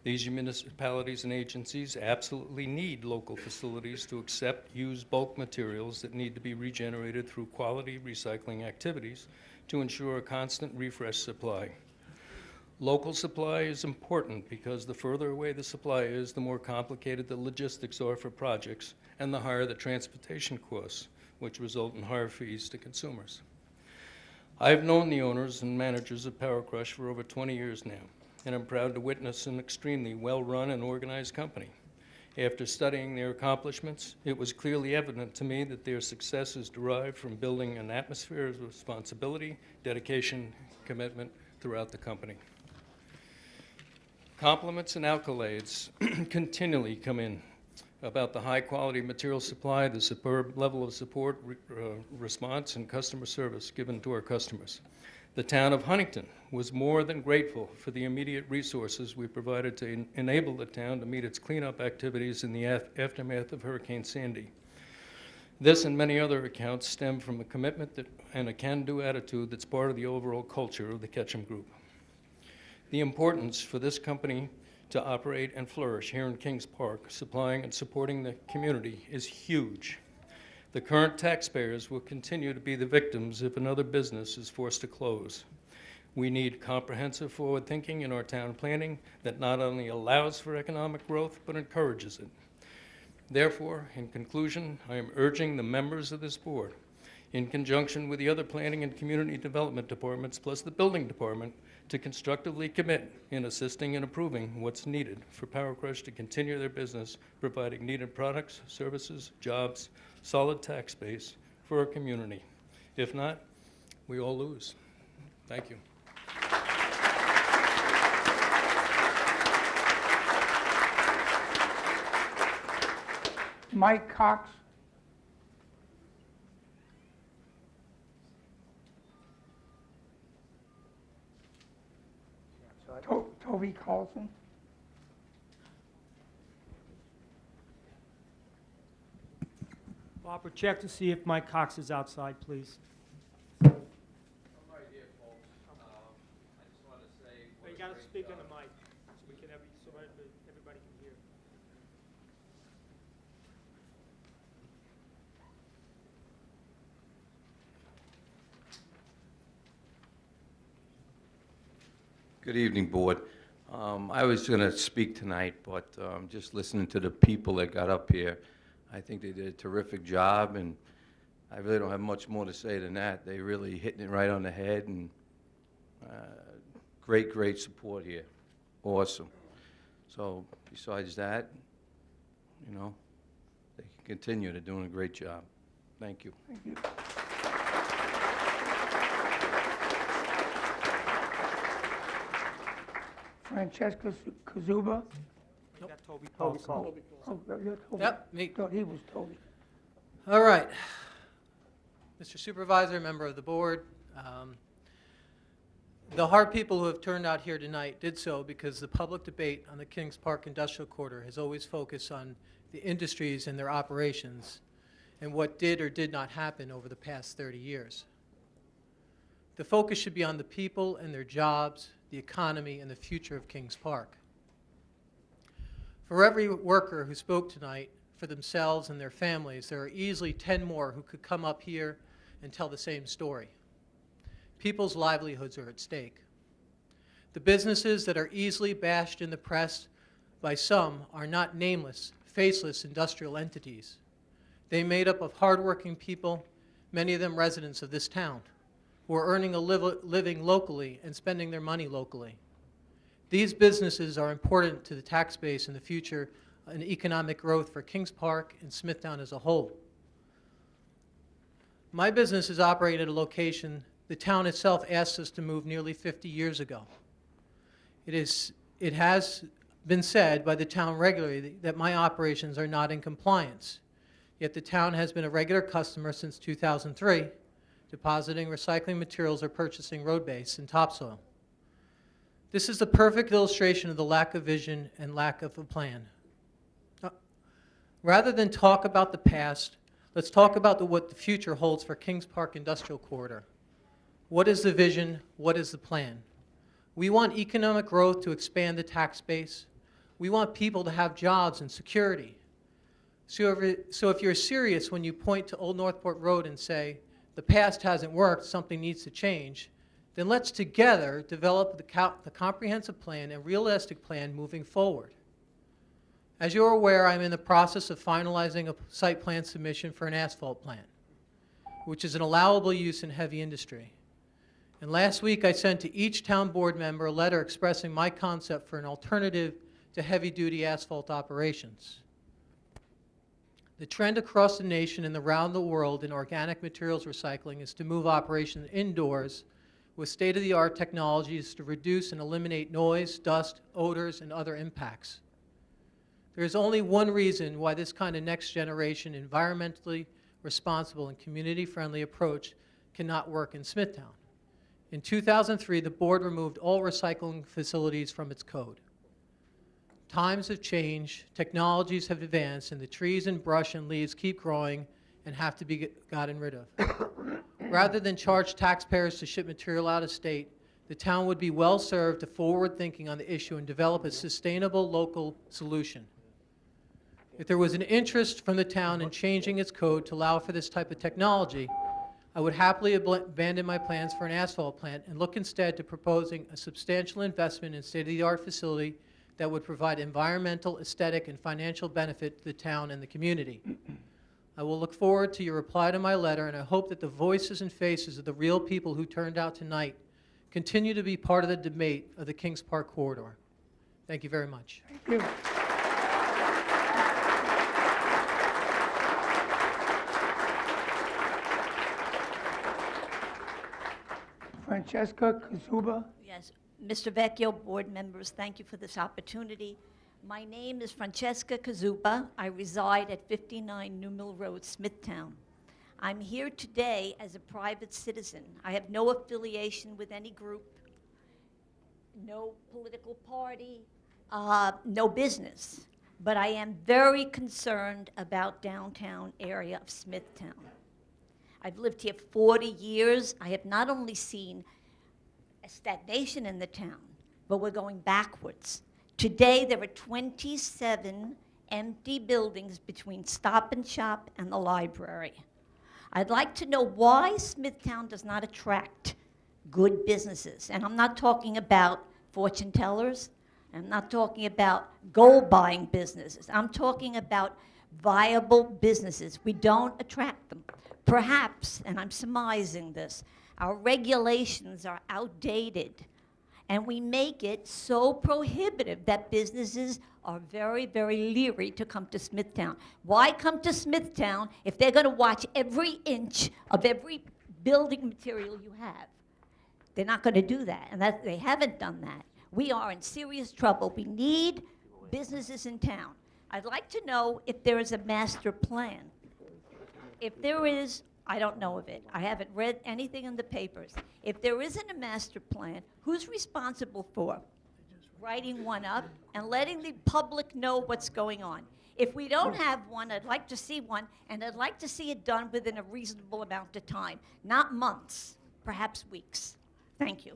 These municipalities and agencies absolutely need local facilities to accept used bulk materials that need to be regenerated through quality recycling activities to ensure a constant refresh supply. Local supply is important because the further away the supply is, the more complicated the logistics are for projects and the higher the transportation costs, which result in higher fees to consumers. I've known the owners and managers of Power Crush for over 20 years now, and I'm proud to witness an extremely well-run and organized company. After studying their accomplishments, it was clearly evident to me that their success is derived from building an atmosphere of responsibility, dedication, commitment throughout the company. Compliments and accolades continually come in about the high-quality material supply, the superb level of support, response, and customer service given to our customers. The town of Huntington was more than grateful for the immediate resources we provided to enable the town to meet its cleanup activities in the aftermath of Hurricane Sandy. This and many other accounts stem from a commitment and a can-do attitude that's part of the overall culture of the Ketchum Group. The importance for this company to operate and flourish here in Kings Park, supplying and supporting the community, is huge. The current taxpayers will continue to be the victims if another business is forced to close. We need comprehensive forward thinking in our town planning that not only allows for economic growth, but encourages it. Therefore, in conclusion, I am urging the members of this board, in conjunction with the other planning and community development departments, plus the building department, to constructively commit in assisting and approving what's needed for Power Crush to continue their business, providing needed products, services, jobs, solid tax base for our community. If not, we all lose. Thank you. Mike Cox. Toby Carlson. Barbara, check to see if Mike Cox is outside, please. I'm right here, folks. I just want to say. You got to speak on the mic so we can everybody can hear. Good evening, Board. I was going to speak tonight, but just listening to the people that got up here, I think they did a terrific job, and I really don't have much more to say than that. They really hitting it right on the head, and great support here. Awesome. So besides that, you know, they can continue. They're doing a great job. Thank you. Thank you. Francesca Kazuba. You got Toby Toby Carlson. Oh, you're Toby. Yep, me. Thought he was Toby. All right. Mr. Supervisor, member of the board, the hard people who have turned out here tonight did so because the public debate on the Kings Park Industrial Quarter has always focused on the industries and their operations and what did or did not happen over the past 30 years. The focus should be on the people and their jobs, the economy, and the future of Kings Park. For every worker who spoke tonight for themselves and their families, there are easily 10 more who could come up here and tell the same story. People's livelihoods are at stake. The businesses that are easily bashed in the press by some are not nameless, faceless industrial entities. They made up of hardworking people, many of them residents of this town, who are earning a living locally and spending their money locally. These businesses are important to the tax base in the future and economic growth for Kings Park and Smithtown as a whole. My business is operating at a location the town itself asked us to move nearly 50 years ago. It has been said by the town regularly that my operations are not in compliance, yet the town has been a regular customer since 2003, depositing recycling materials or purchasing road base and topsoil. This is the perfect illustration of the lack of vision and lack of a plan. Rather than talk about the past, let's talk about what the future holds for Kings Park Industrial Corridor. What is the vision? What is the plan? We want economic growth to expand the tax base. We want people to have jobs and security. So if you're serious when you point to Old Northport Road and say, the past hasn't worked, something needs to change, then let's together develop the comprehensive plan and realistic plan moving forward. As you're aware, I'm in the process of finalizing a site plan submission for an asphalt plant, which is an allowable use in heavy industry. And last week I sent to each town board member a letter expressing my concept for an alternative to heavy-duty asphalt operations. The trend across the nation and around the world in organic materials recycling is to move operations indoors with state-of-the-art technologies to reduce and eliminate noise, dust, odors, and other impacts. There is only one reason why this kind of next-generation, environmentally responsible and community-friendly approach cannot work in Smithtown. In 2003, the board removed all recycling facilities from its code. Times have changed, technologies have advanced, and the trees and brush and leaves keep growing and have to be gotten rid of. Rather than charge taxpayers to ship material out of state, the town would be well served to forward thinking on the issue and develop a sustainable local solution. If there was an interest from the town in changing its code to allow for this type of technology, I would happily abandon my plans for an asphalt plant and look instead to proposing a substantial investment in state-of-the-art facility that would provide environmental, aesthetic, and financial benefit to the town and the community. I will look forward to your reply to my letter, and I hope that the voices and faces of the real people who turned out tonight continue to be part of the debate of the Kings Park corridor. Thank you very much. Thank you. Francesca Kazuba. Yes, Mr. Vecchio, board members, thank you for this opportunity. My name is Francesca Kazuba. I reside at 59 New Mill Road, Smithtown. I'm here today as a private citizen. I have no affiliation with any group, no political party, no business. But I am very concerned about downtown area of Smithtown. I've lived here 40 years. I have not only seen a stagnation in the town, but we're going backwards. Today, there are 27 empty buildings between Stop and Shop and the library. I'd like to know why Smithtown does not attract good businesses. And I'm not talking about fortune tellers. I'm not talking about gold buying businesses. I'm talking about viable businesses. We don't attract them. Perhaps, and I'm surmising this, our regulations are outdated, and we make it so prohibitive that businesses are very, very leery to come to Smithtown. Why come to Smithtown if they're going to watch every inch of every building material you have? They're not going to do that, and they haven't done that. We are in serious trouble. We need businesses in town. I'd like to know if there is a master plan. If there is, I don't know of it. I haven't read anything in the papers. If there isn't a master plan, who's responsible for writing one up and letting the public know what's going on? If we don't have one, I'd like to see one, and I'd like to see it done within a reasonable amount of time, not months, perhaps weeks. Thank you.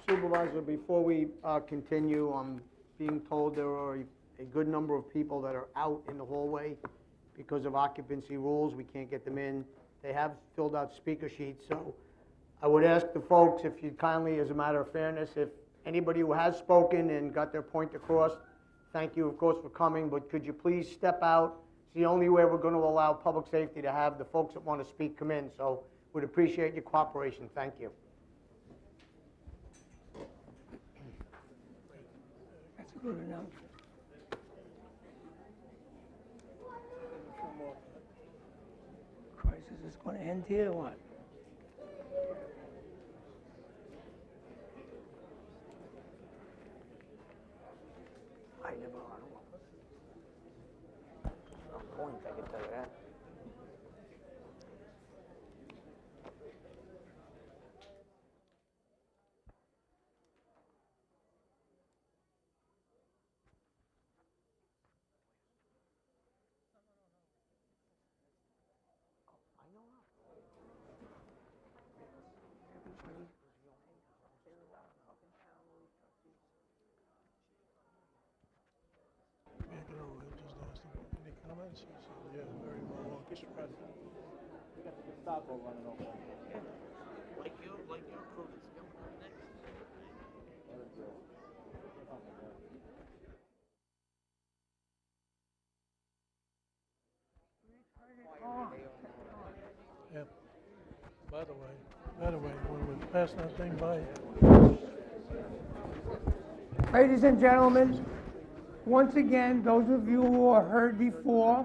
Supervisor, before we continue, I'm being told there are a good number of people that are out in the hallway because of occupancy rules. We can't get them in. They have filled out speaker sheets, so I would ask the folks if you'd kindly, as a matter of fairness, if anybody who has spoken and got their point across, thank you, of course, for coming, but could you please step out? It's the only way we're going to allow public safety to have the folks that want to speak come in, so we'd appreciate your cooperation. Thank you. That's a good announcement. Christ, is this going to end here or what? I never heard of one. On point, I can tell you that. Yeah, get over it. Just asked him, any comments? He said, yeah, very well orchestrated. We got the Gestapo running over. Like your crew that's coming up next. Yeah. By the way, when we're passing that thing by, Ladies and gentlemen, once again, those of you who are heard before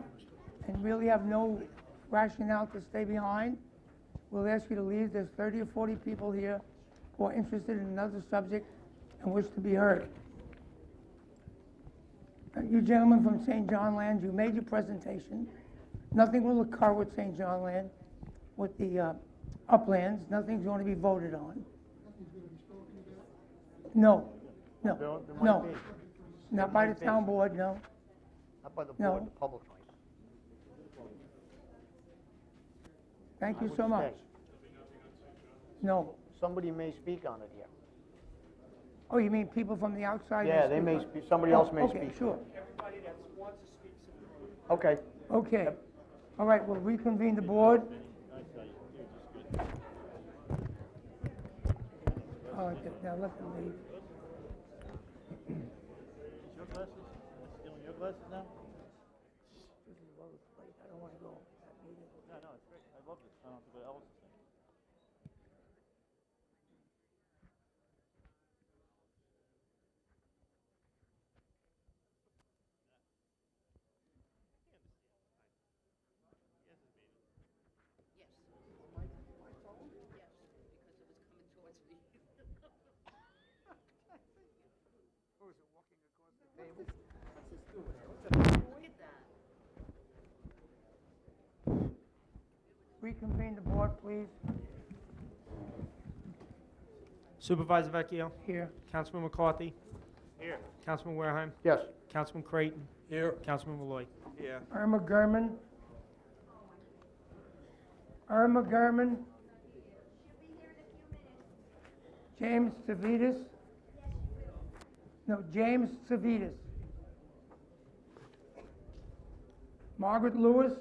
and really have no rationale to stay behind, we'll ask you to leave. There's 30 or 40 people here who are interested in another subject and wish to be heard. You gentlemen from St. John Land, you made your presentation. Nothing will occur with St. John Land, with the uplands. Nothing's going to be voted on. No, no, There might no. be. Not by the town board, no. Not by the No. board, the public might. Thank you I would so much. say. No. Somebody may speak on it here. Oh, you mean people from the outside? Yeah, they may speak, somebody else may Okay, speak. sure. Everybody that wants to speak. Okay. Okay. All right, we'll reconvene the board. Okay, now let them leave. Your glasses? Stealing your glasses now? This is well late. I don't want to go to that meeting. No, it's great. I love this. I don't have to go to Ellis's thing. Reconvene the board, please. Supervisor Vecchio? Here. Councilman McCarthy? Here. Councilman Wareheim? Yes. Councilman Creighton? here. Councilman Malloy? Yeah. Irma Gurman. Irma Gurman. James Savitas. No, James Savitas. Margaret Lewis.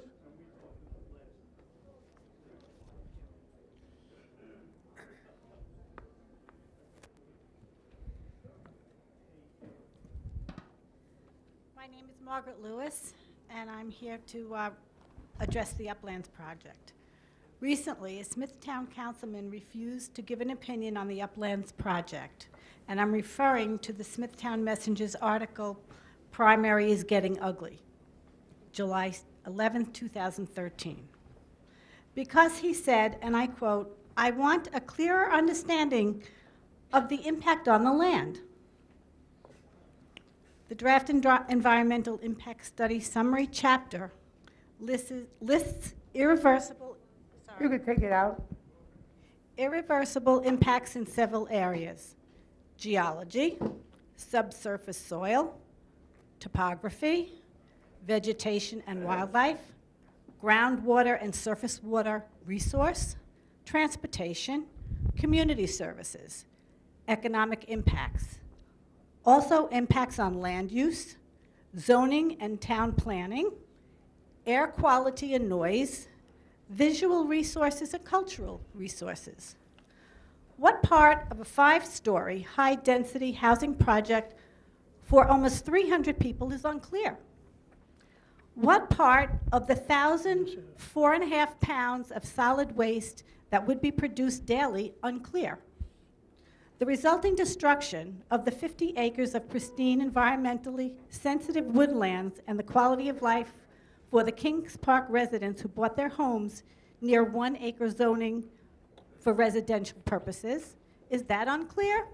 My name is Margaret Lewis, and I'm here to address the Uplands project. Recently, a Smithtown councilman refused to give an opinion on the Uplands project, and I'm referring to the Smithtown Messenger's article, "Primary is Getting Ugly," July 11, 2013. Because he said, and I quote, "I want a clearer understanding of the impact on the land." The draft environmental impact study summary chapter lists irreversible You could take it out. irreversible impacts in several areas: geology, subsurface soil, topography, vegetation and wildlife, groundwater and surface water resource, transportation, community services, economic impacts. Also impacts on land use, zoning and town planning, air quality and noise, visual resources and cultural resources. What part of a 5-story, high-density housing project for almost 300 people is unclear. What part of the 4.5 pounds of solid waste that would be produced daily unclear? The resulting destruction of the 50 acres of pristine, environmentally sensitive woodlands and the quality of life for the Kings Park residents who bought their homes near 1 acre zoning for residential purposes, is that unclear?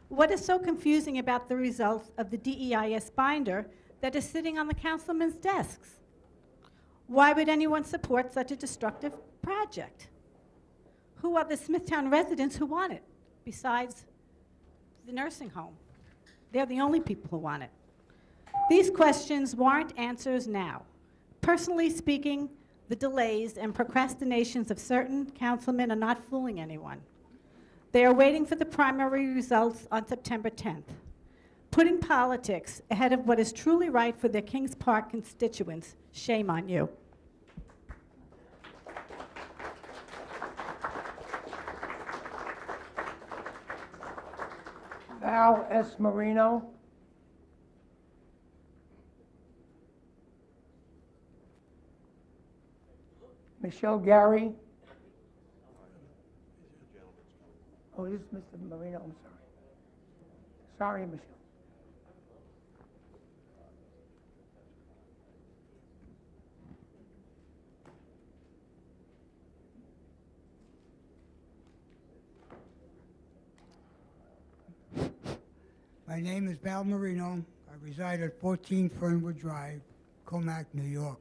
What is so confusing about the results of the DEIS binder that is sitting on the councilman's desks? Why would anyone support such a destructive project? Who are the Smithtown residents who want it, besides the nursing home? They're the only people who want it. These questions warrant answers now. Personally speaking, the delays and procrastinations of certain councilmen are not fooling anyone. They are waiting for the primary results on September 10th. Putting politics ahead of what is truly right for their Kings Park constituents, shame on you. Val S. Marino. Michelle Gary. Oh, this is Mr. Marino, I'm sorry. Sorry, Michelle. My name is Val Marino. I reside at 14 Fernwood Drive, Comac, New York.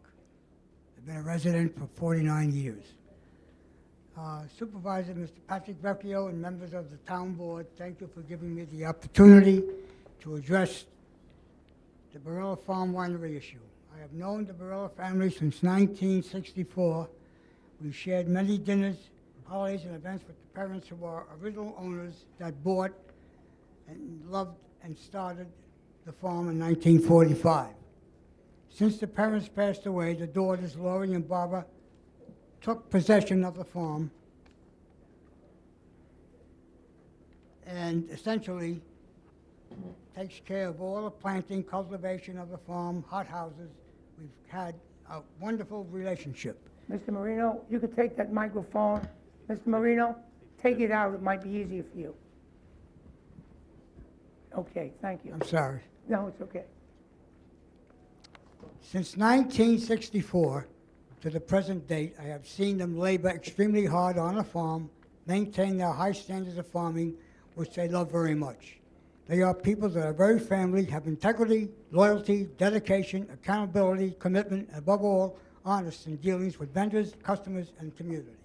I've been a resident for 49 years. Supervisor Mr. Patrick Vecchio and members of the town board, thank you for giving me the opportunity to address the Barilla Farm Winery issue. I have known the Barilla family since 1964. We've shared many dinners, holidays, and events with the parents who are original owners that bought and loved and started the farm in 1945. Since the parents passed away, the daughters, Laurie and Barbara, took possession of the farm and essentially takes care of all the planting, cultivation of the farm, hothouses. We've had a wonderful relationship. Mr. Marino, you could take that microphone. Mr. Marino, take it out. It might be easier for you. Okay, thank you. I'm sorry. No, it's okay. Since 1964 to the present date, I have seen them labor extremely hard on the farm, maintain their high standards of farming, which they love very much. They are people that are very family, have integrity, loyalty, dedication, accountability, commitment, and above all, honest in dealings with vendors, customers, and community.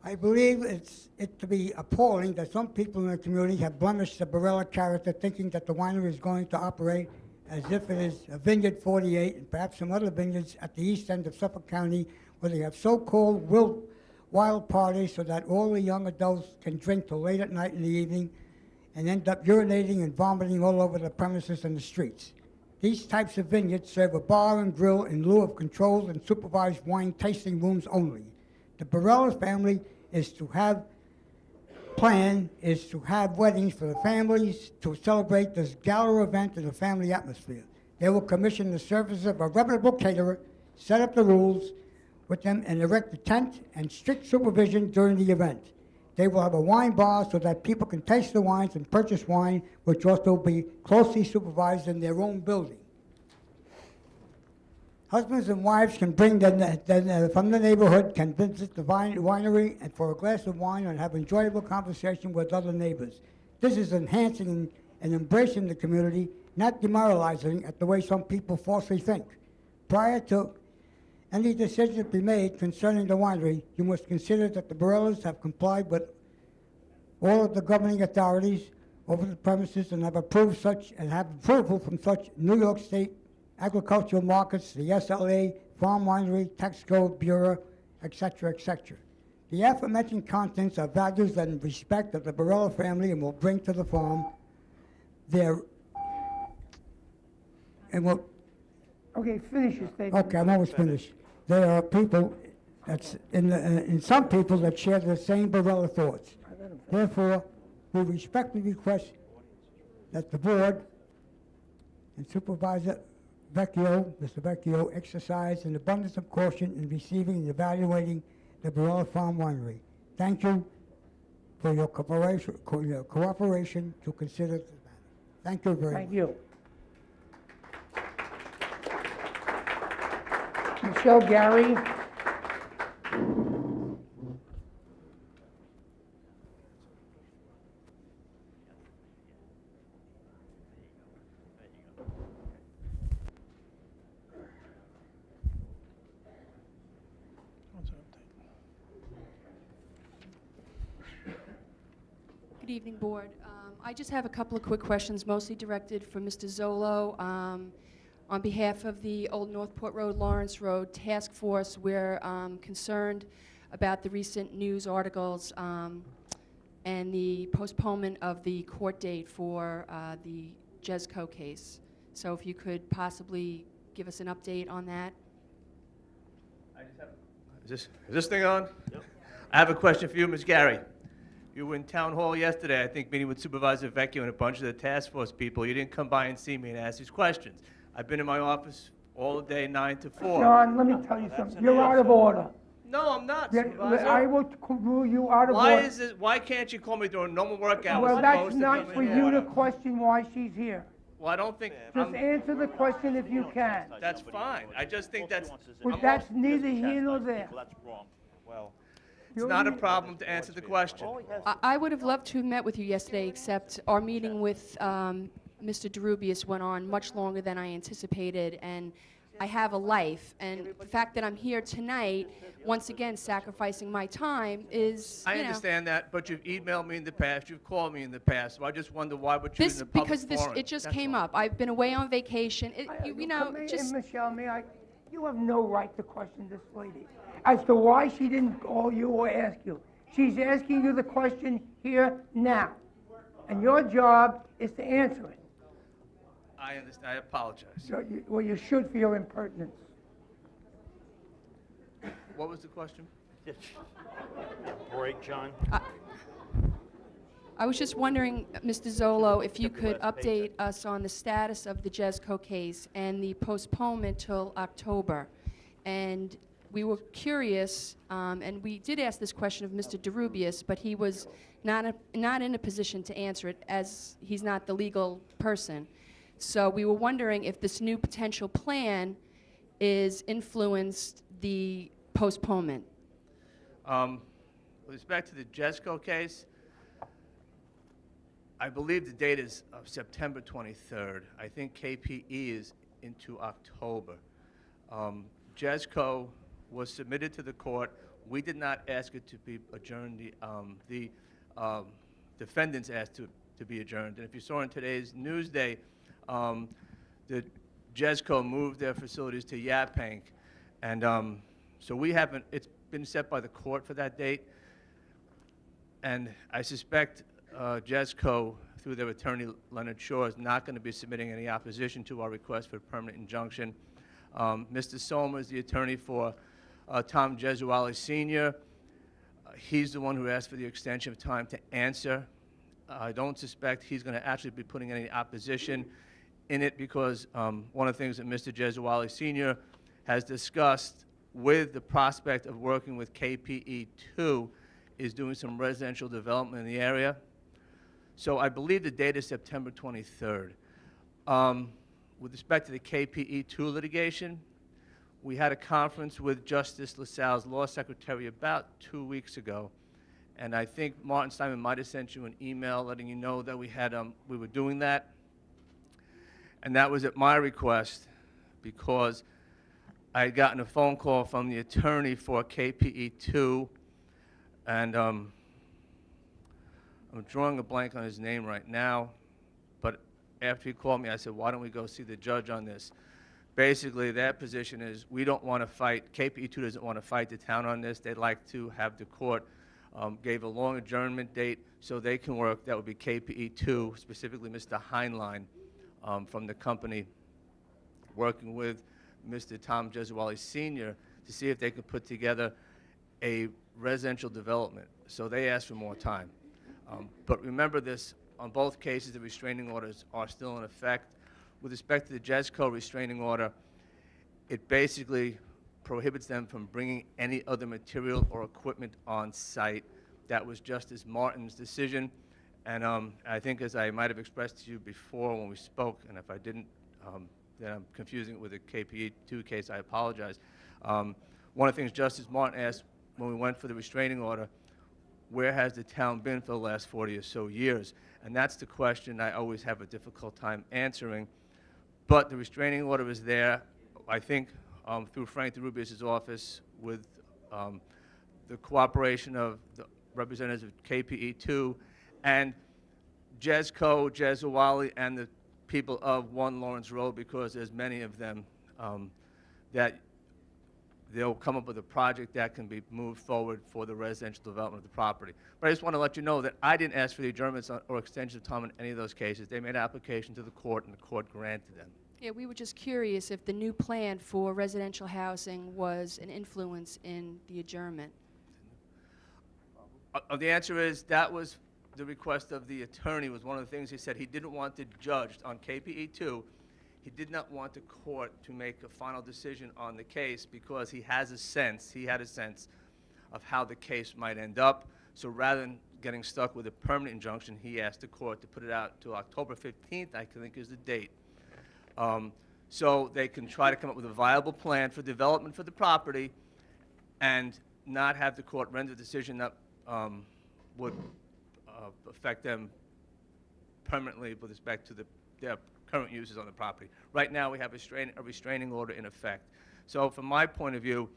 I believe it to be appalling that some people in the community have blemished the Barilla character, thinking that the winery is going to operate as if it is a Vineyard 48 and perhaps some other vineyards at the east end of Suffolk County, where they have so-called wild parties so that all the young adults can drink till late at night in the evening and end up urinating and vomiting all over the premises and the streets. These types of vineyards serve a bar and grill in lieu of controlled and supervised wine tasting rooms only. The Barilla family is to have weddings for the families to celebrate this gala event in a family atmosphere. They will commission the services of a reputable caterer, set up the rules with them, and erect a tent and strict supervision during the event. They will have a wine bar so that people can taste the wines and purchase wine, which also be closely supervised in their own building. Husbands and wives can bring them from the neighborhood, can visit the winery and for a glass of wine and have enjoyable conversation with other neighbors. This is enhancing and embracing the community, not demoralizing it the way some people falsely think. Prior to any decision to be made concerning the winery, you must consider that the Barillas have complied with all of the governing authorities over the premises and have approved such and have approval from such New York State agricultural markets, the SLA, Farm Winery, Tax Code Bureau, etc., etc. The aforementioned contents are values and respect that the Barilla family and will bring to the farm. Okay, finish your statement. Okay, I'm almost finished. There are people in some people that share the same Barilla thoughts. Therefore, we respectfully request that the board and Supervisor Vecchio, Mr. Vecchio, exercise an abundance of caution in receiving and evaluating the Barilla Farm Winery. Thank you for your cooperation to consider the matter. Thank you very much. Thank you. Michelle Gary. Good evening, Board. I just have a couple of quick questions, mostly directed for Mr. Zolo. On behalf of the Old Northport Road, Lawrence Road Task Force, we're concerned about the recent news articles and the postponement of the court date for the Jesco case. So if you could possibly give us an update on that. Is this thing on? Yep. I have a question for you, Ms. Gary. You were in town hall yesterday, I think, meeting with Supervisor Vecchio and a bunch of the task force people. You didn't come by and see me and ask these questions. I've been in my office all day, 9 to 4. John, let me tell you something. You're out of order. No, I'm not, Yeah, Supervisor. I will rule you out of order. Why can't you call me during normal work hours? Well, that's opposed to not being for in you order? to question why she's here. Well, I don't think. Just answer the question if you can. That's fine. I just think that's. But that's neither here nor there. That's wrong. Well, It's not a problem to answer the question. I would have loved to have met with you yesterday, except our meeting with Mr. DeRubius went on much longer than I anticipated, and I have a life, and the fact that I'm here tonight, once again sacrificing my time, is, I you know, understand that, but you've emailed me in the past, you've called me in the past, so I just wonder why we're choosing the public because forum. it just That's came all. up. I've been away on vacation. You know, just Michelle, you have no right to question this lady as to why she didn't call you or ask you. She's asking you the question here now, and your job is to answer it. I understand, I apologize. Well, you should for your impertinence. What was the question? Break, John. I was just wondering, Mr. Zolo, if you could update us on the status of the Jesco case and the postponement till October. And we were curious, and we did ask this question of Mr. DeRubius, but he was not in a position to answer it, as he's not the legal person. So we were wondering if this new potential plan is influenced the postponement. With respect to the Jesco case, I believe the date is September 23rd. I think KPE is into October. Jesco was submitted to the court. We did not ask it to be adjourned. The defendants asked to be adjourned. And if you saw in today's Newsday, the Jesco moved their facilities to Yaphank. And so we haven't, it's been set by the court for that date. And I suspect Jesco, through their attorney, Leonard Shaw, is not going to be submitting any opposition to our request for a permanent injunction. Mr. Sommer is the attorney for Tom Gesuale Sr. He's the one who asked for the extension of time to answer. I don't suspect he's going to actually be putting any opposition in it because one of the things that Mr. Gesuale Sr. has discussed with the prospect of working with KPE2 is doing some residential development in the area. So I believe the date is September 23rd. With respect to the KPE2 litigation, we had a conference with Justice LaSalle's law secretary about 2 weeks ago. And I think Martin Simon might have sent you an email letting you know that we were doing that. And that was at my request because I had gotten a phone call from the attorney for KPE2, and I'm drawing a blank on his name right now, but after he called me, I said, why don't we go see the judge on this? Basically, their position is we don't want to fight, KPE2 doesn't want to fight the town on this. They'd like to have the court gave a long adjournment date so they can work. That would be KPE2, specifically Mr. Heinlein from the company, working with Mr. Tom Gesuale Sr. to see if they could put together a residential development. So they asked for more time. But remember this, on both cases, the restraining orders are still in effect. With respect to the Jesco restraining order, it basically prohibits them from bringing any other material or equipment on site. That was Justice Martin's decision. And I think, as I might have expressed to you before when we spoke, and if I didn't, then I'm confusing it with the KPE2 case, I apologize. One of the things Justice Martin asked when we went for the restraining order, where has the town been for the last 40 or so years? And that's the question I always have a difficult time answering. But the restraining order is there, I think, through Frank DeRubius' office with the cooperation of the representatives of KPE2 and Jesco, Jesawali, and the people of 1 Lawrence Road, because there's many of them, that they'll come up with a project that can be moved forward for the residential development of the property. But I just want to let you know that I didn't ask for the adjournments or extension of time in any of those cases. They made application to the court, and the court granted them. Yeah, we were just curious if the new plan for residential housing was an influence in the adjournment. The answer is that was the request of the attorney. Was one of the things he said he didn't want the judge on KPE2. He did not want the court to make a final decision on the case because he had a sense of how the case might end up. So rather than getting stuck with a permanent injunction, he asked the court to put it out to October 15th, I think is the date. So they can try to come up with a viable plan for development for the property and not have the court render a decision that would affect them permanently with respect to their current uses on the property. Right now, we have a restraining order in effect. So from my point of view,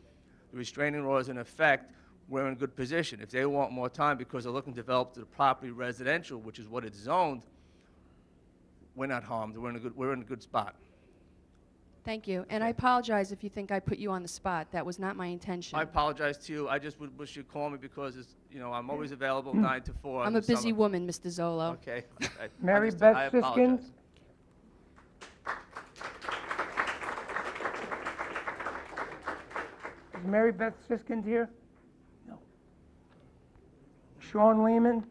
the restraining order is in effect. We're in a good position. If they want more time because they're looking to develop the property residential, which is what it's zoned, we're not harmed. We're in a good spot. Thank you. And I apologize if you think I put you on the spot. That was not my intention. I apologize to you. I just would wish you'd call me because it's, I'm always available 9 to 4. I'm in a the busy summer. woman, Mr. Zolo. Okay. Mary Understood. Beth I Siskins. apologize. Is Mary Beth Siskins here? No. Sean Lehman?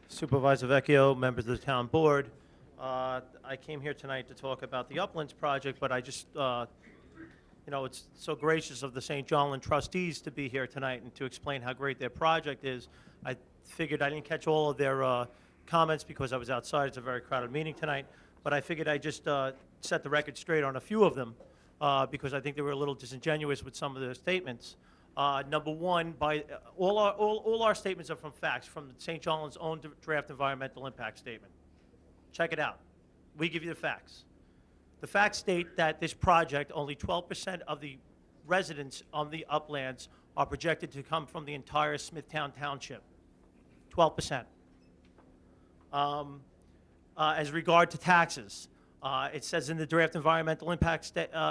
Supervisor Vecchio, members of the town board. I came here tonight to talk about the Uplands project, but I just, it's so gracious of the St. John Land trustees to be here tonight and to explain how great their project is. I figured I didn't catch all of their comments because I was outside. It's a very crowded meeting tonight, but I figured I'd just set the record straight on a few of them because I think they were a little disingenuous with some of their statements. Number one, all our statements are from facts, from St. John's own draft environmental impact statement. Check it out. We give you the facts. The facts state that this project, only 12% of the residents on the uplands are projected to come from the entire Smithtown Township. 12%. As regard to taxes, it says in the draft environmental impact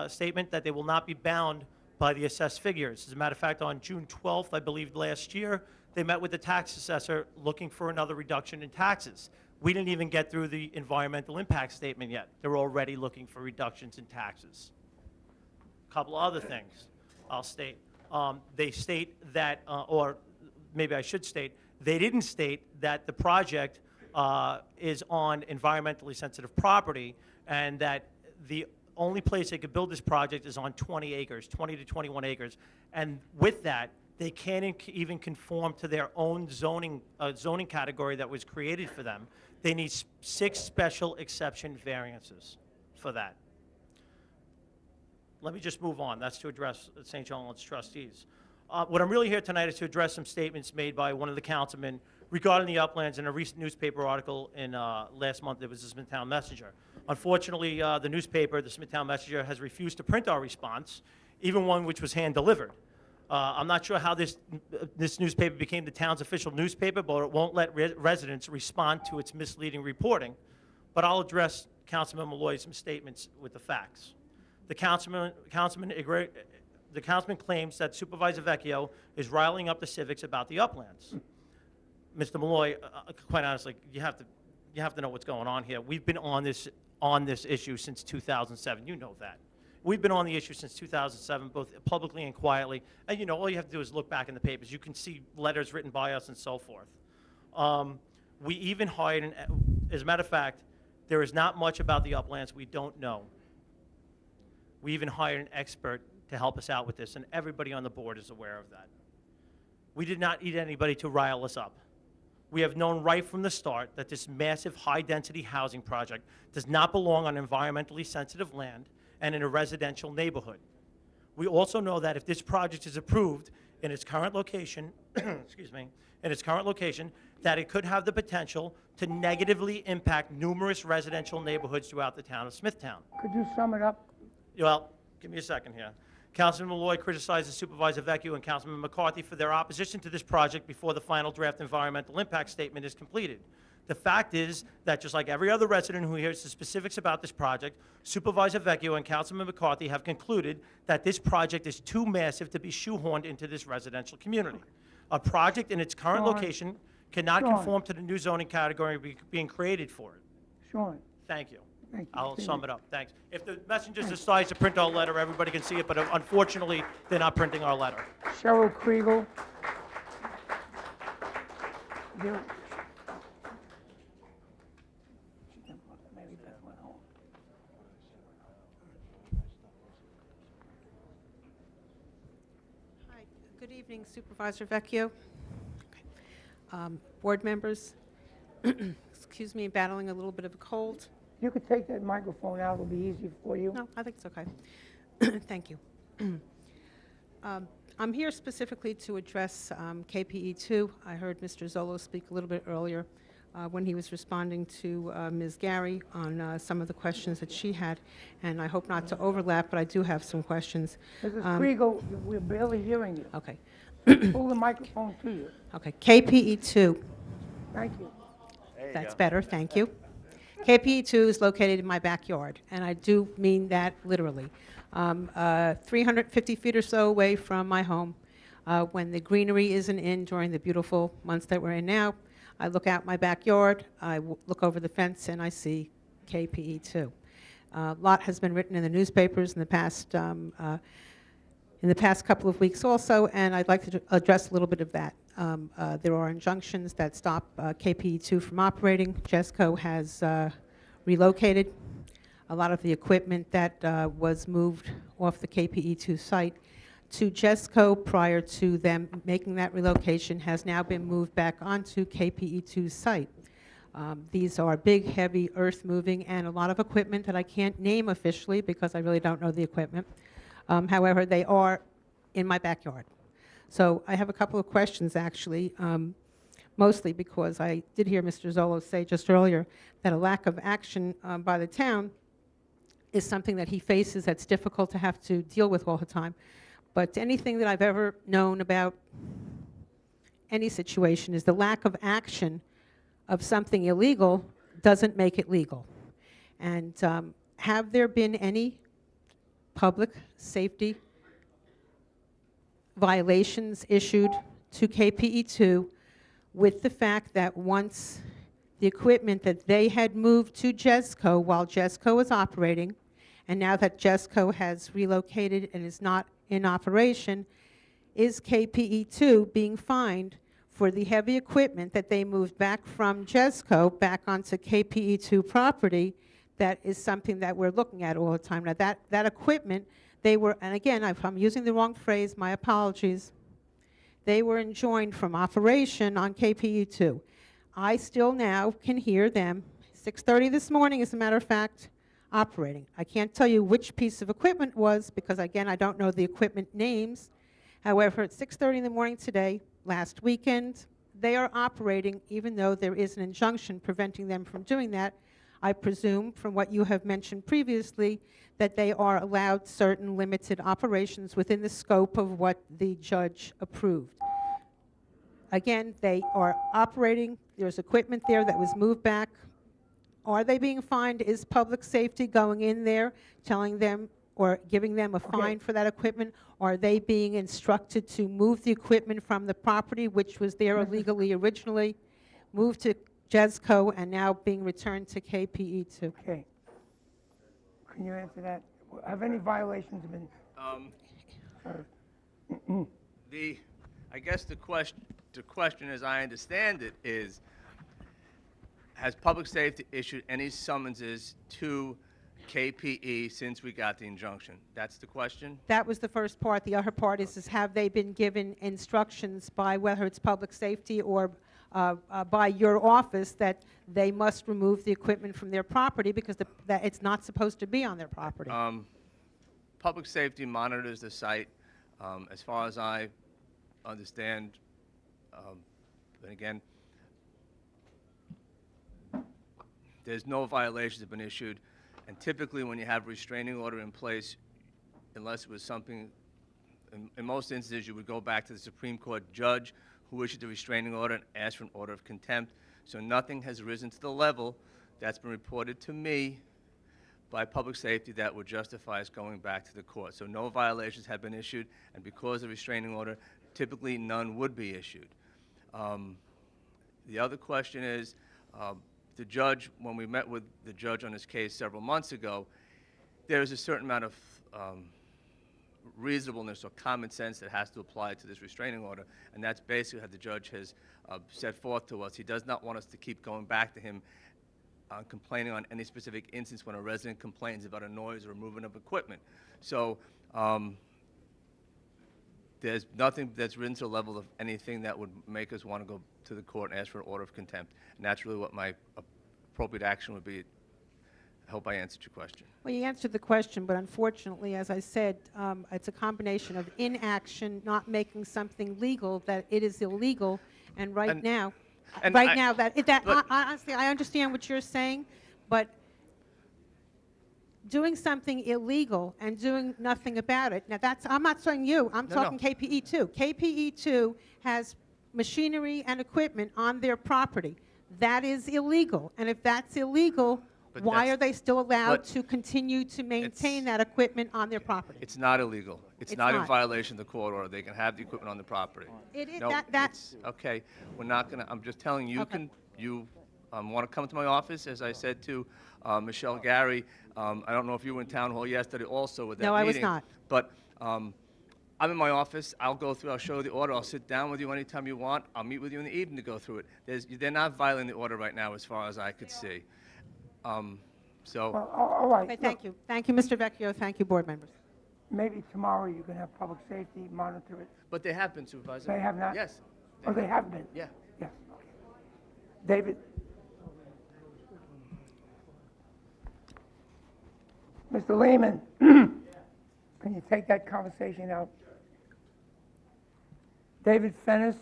statement that they will not be bound by the assessed figures. As a matter of fact, on June 12th, I believe last year, they met with the tax assessor looking for another reduction in taxes. We didn't even get through the environmental impact statement yet. They're already looking for reductions in taxes. A couple other things I'll state. They state that, or maybe I should state, they didn't state that the project is on environmentally sensitive property and that the only place they could build this project is on 20 acres, 20 to 21 acres. And with that, they can't even conform to their own zoning category that was created for them. They need 6 special exception variances for that. Let me just move on. That's to address St. John's trustees. What I'm really here tonight is to address some statements made by one of the councilmen regarding the uplands in a recent newspaper article in last month. It was the Smithtown Messenger. Unfortunately, the newspaper, the Smithtown Messenger, has refused to print our response, even one which was hand-delivered. I'm not sure how this newspaper became the town's official newspaper, but it won't let residents respond to its misleading reporting. But I'll address Councilman Malloy's statements with the facts. The councilman claims that Supervisor Vecchio is riling up the civics about the uplands. Mr. Malloy, quite honestly, you have to know what's going on here. We've been on this on this issue since 2007. You know that. We've been on the issue since 2007, both publicly and quietly. And, you know, all you have to do is look back in the papers. You can see letters written by us and so forth. We even hired, as a matter of fact, there is not much about the uplands we don't know. We even hired an expert to help us out with this, and everybody on the board is aware of that. We did not need anybody to rile us up. We have known right from the start that this massive high-density housing project does not belong on environmentally sensitive land and in a residential neighborhood. We also know that if this project is approved in its current location, excuse me, in its current location, that it could have the potential to negatively impact numerous residential neighborhoods throughout the town of Smithtown. Could you sum it up? Well, give me a second here. Councilman Malloy criticizes Supervisor Vecchio and Councilman McCarthy for their opposition to this project before the final draft environmental impact statement is completed. The fact is that just like every other resident who hears the specifics about this project, Supervisor Vecchio and Councilman McCarthy have concluded that this project is too massive to be shoehorned into this residential community. A project in its current Sean. location cannot Sean. conform to the new zoning category being created for it. Sean, Thank you. thank you. I'll sum it up. Thanks. If the messengers decides to print our letter, everybody can see it, but unfortunately, they're not printing our letter. Cheryl Kriegel. You- Hi, good evening Supervisor Vecchio, board members. Excuse me, battling a little bit of a cold. You could take that microphone out, it'll be easier for you. No, I think it's okay. Thank you. I'm here specifically to address KPE2. I heard Mr. Zolo speak a little bit earlier when he was responding to Ms. Gary on some of the questions that she had, and I hope not to overlap, but I do have some questions. Mrs. Kriegel, we're barely hearing you. Okay. Pull the microphone to you. Okay, KPE2. Thank you. That's better, thank you. KPE2 is located in my backyard, and I do mean that literally. 350 feet or so away from my home. When the greenery isn't in during the beautiful months that we're in now, I look out my backyard, I look over the fence, and I see KPE2. A lot has been written in the newspapers in the past couple of weeks also, and I'd like to address a little bit of that. There are injunctions that stop KPE2 from operating. JESCO has relocated a lot of the equipment that was moved off the KPE2 site to JESCO prior to them making that relocation has now been moved back onto KPE2's site. These are big, heavy, earth-moving, and a lot of equipment that I can't name officially because I really don't know the equipment. However, they are in my backyard. So I have a couple of questions, actually, mostly because I did hear Mr. Zolo say just earlier that a lack of action by the town is something that he faces that's difficult to have to deal with all the time. But anything that I've ever known about any situation is the lack of action of something illegal doesn't make it legal. And have there been any public safety violations issued to KPE2 with the fact that once the equipment that they had moved to JESCO while JESCO was operating, and now that JESCO has relocated and is not in operation, is KPE2 being fined for the heavy equipment that they moved back from JESCO back onto KPE2 property? That is something that we're looking at all the time. Now that equipment, they were, and again, if I'm using the wrong phrase, my apologies, they were enjoined from operation on KPE2. I still now can hear them, 6:30 this morning, as a matter of fact, operating. I can't tell you which piece of equipment was because, again, I don't know the equipment names. However, at 6:30 in the morning today, last weekend, they are operating even though there is an injunction preventing them from doing that. I presume, from what you have mentioned previously, that they are allowed certain limited operations within the scope of what the judge approved. Again, they are operating. There's equipment there that was moved back. Are they being fined? Is public safety going in there, telling them or giving them a fine for that equipment? Are they being instructed to move the equipment from the property, which was there illegally originally, moved to JESCO, and now being returned to KPE2? Okay. Can you answer that? Have any violations been served? I guess the question, as I understand it, is, has public safety issued any summonses to KPE since we got the injunction? That's the question? That was the first part. The other part is have they been given instructions by whether it's public safety or by your office that they must remove the equipment from their property because that it's not supposed to be on their property? Public safety monitors the site. As far as I understand, but again, there's no violations have been issued. And typically, when you have restraining order in place, unless it was something, in most instances, you would go back to the Supreme Court judge who issued the restraining order and ask for an order of contempt. So nothing has risen to the level that's been reported to me by public safety that would justify us going back to the court. So no violations have been issued, and because of the restraining order, typically none would be issued. The other question is, the judge, when we met with the judge on this case several months ago, there's a certain amount of reasonableness or common sense that has to apply to this restraining order, and that's basically how the judge has set forth to us. He does not want us to keep going back to him complaining on any specific instance when a resident complains about a noise or a movement of equipment. So there's nothing that's risen to the level of anything that would make us want to go to the court and ask for an order of contempt. And that's really what my appropriate action would be. I hope I answered your question. Well, you answered the question, but unfortunately, as I said, it's a combination of inaction, not making something legal, that it is illegal, and now, honestly, I understand what you're saying, but doing something illegal and doing nothing about it. Now, I'm not saying you. I'm talking KPE2. KPE2 has machinery and equipment on their property. That is illegal. And if that's illegal, why are they still allowed to continue to maintain that equipment on their property? It's not illegal. It's not in violation of the court order. They can have the equipment on the property. It is. No, okay. We're not going to, I'm just telling you, you want to come to my office, as I said to Michelle Gary. I don't know if you were in town hall yesterday also with that meeting. No, I was not. But I'm in my office. I'll go through. I'll show you the order. I'll sit down with you anytime you want. I'll meet with you in the evening to go through it. They're not violating the order right now, as far as I could see. Well, all right. Okay, thank you. Thank you, Mr. Vecchio. Thank you, board members. Maybe tomorrow you can have public safety monitor it. But they have been, Supervisor. They have not? Yes. Oh, they have been? Yeah. Yes, okay. David? Mr. Lehman, can you take that conversation out? David Fennis?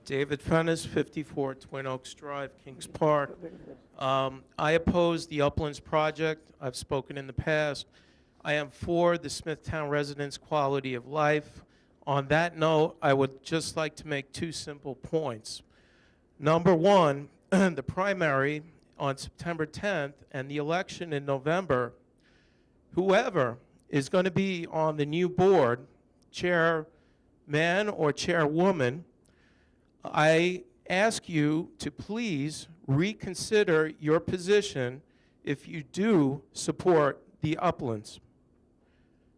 David Fennis, 54 Twin Oaks Drive, Kings Park. I oppose the Uplands project. I've spoken in the past. I am for the Smithtown residents' quality of life. On that note, I would just like to make two simple points. Number one, the primary on September 10th and the election in November, whoever is going to be on the new board, chairman or chairwoman, I ask you to please reconsider your position if you do support the Uplands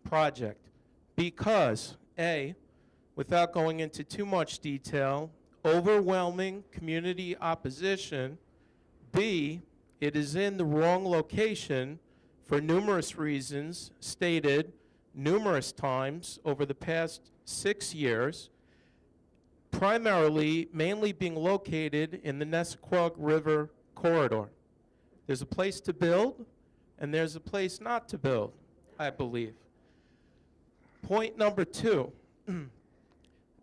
project. Because, A, without going into too much detail, overwhelming community opposition. B, it is in the wrong location for numerous reasons stated numerous times over the past 6 years. Primarily, mainly being located in the Nesquik River corridor. There's a place to build, and there's a place not to build, I believe. Point number two,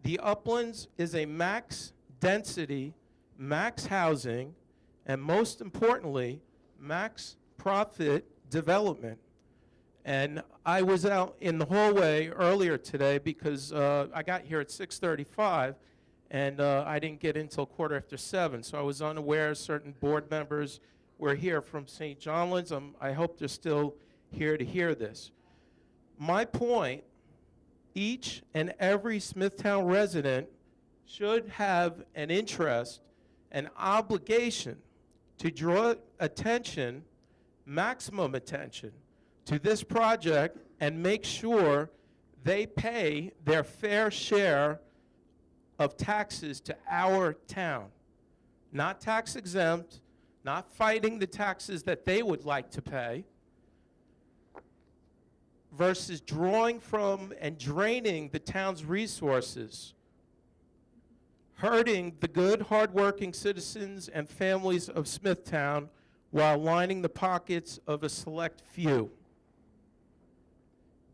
the Uplands is a max density, max housing, and most importantly, max profit development. And I was out in the hallway earlier today because I got here at 6:35, and I didn't get in until 7:15, so I was unaware certain board members were here from St. John's. I hope they're still here to hear this. My point each and every Smithtown resident should have an interest, an obligation to draw attention, maximum attention, to this project and make sure they pay their fair share of taxes to our town. Not tax exempt, not fighting the taxes that they would like to pay, versus drawing from and draining the town's resources, hurting the good, hardworking citizens and families of Smithtown while lining the pockets of a select few.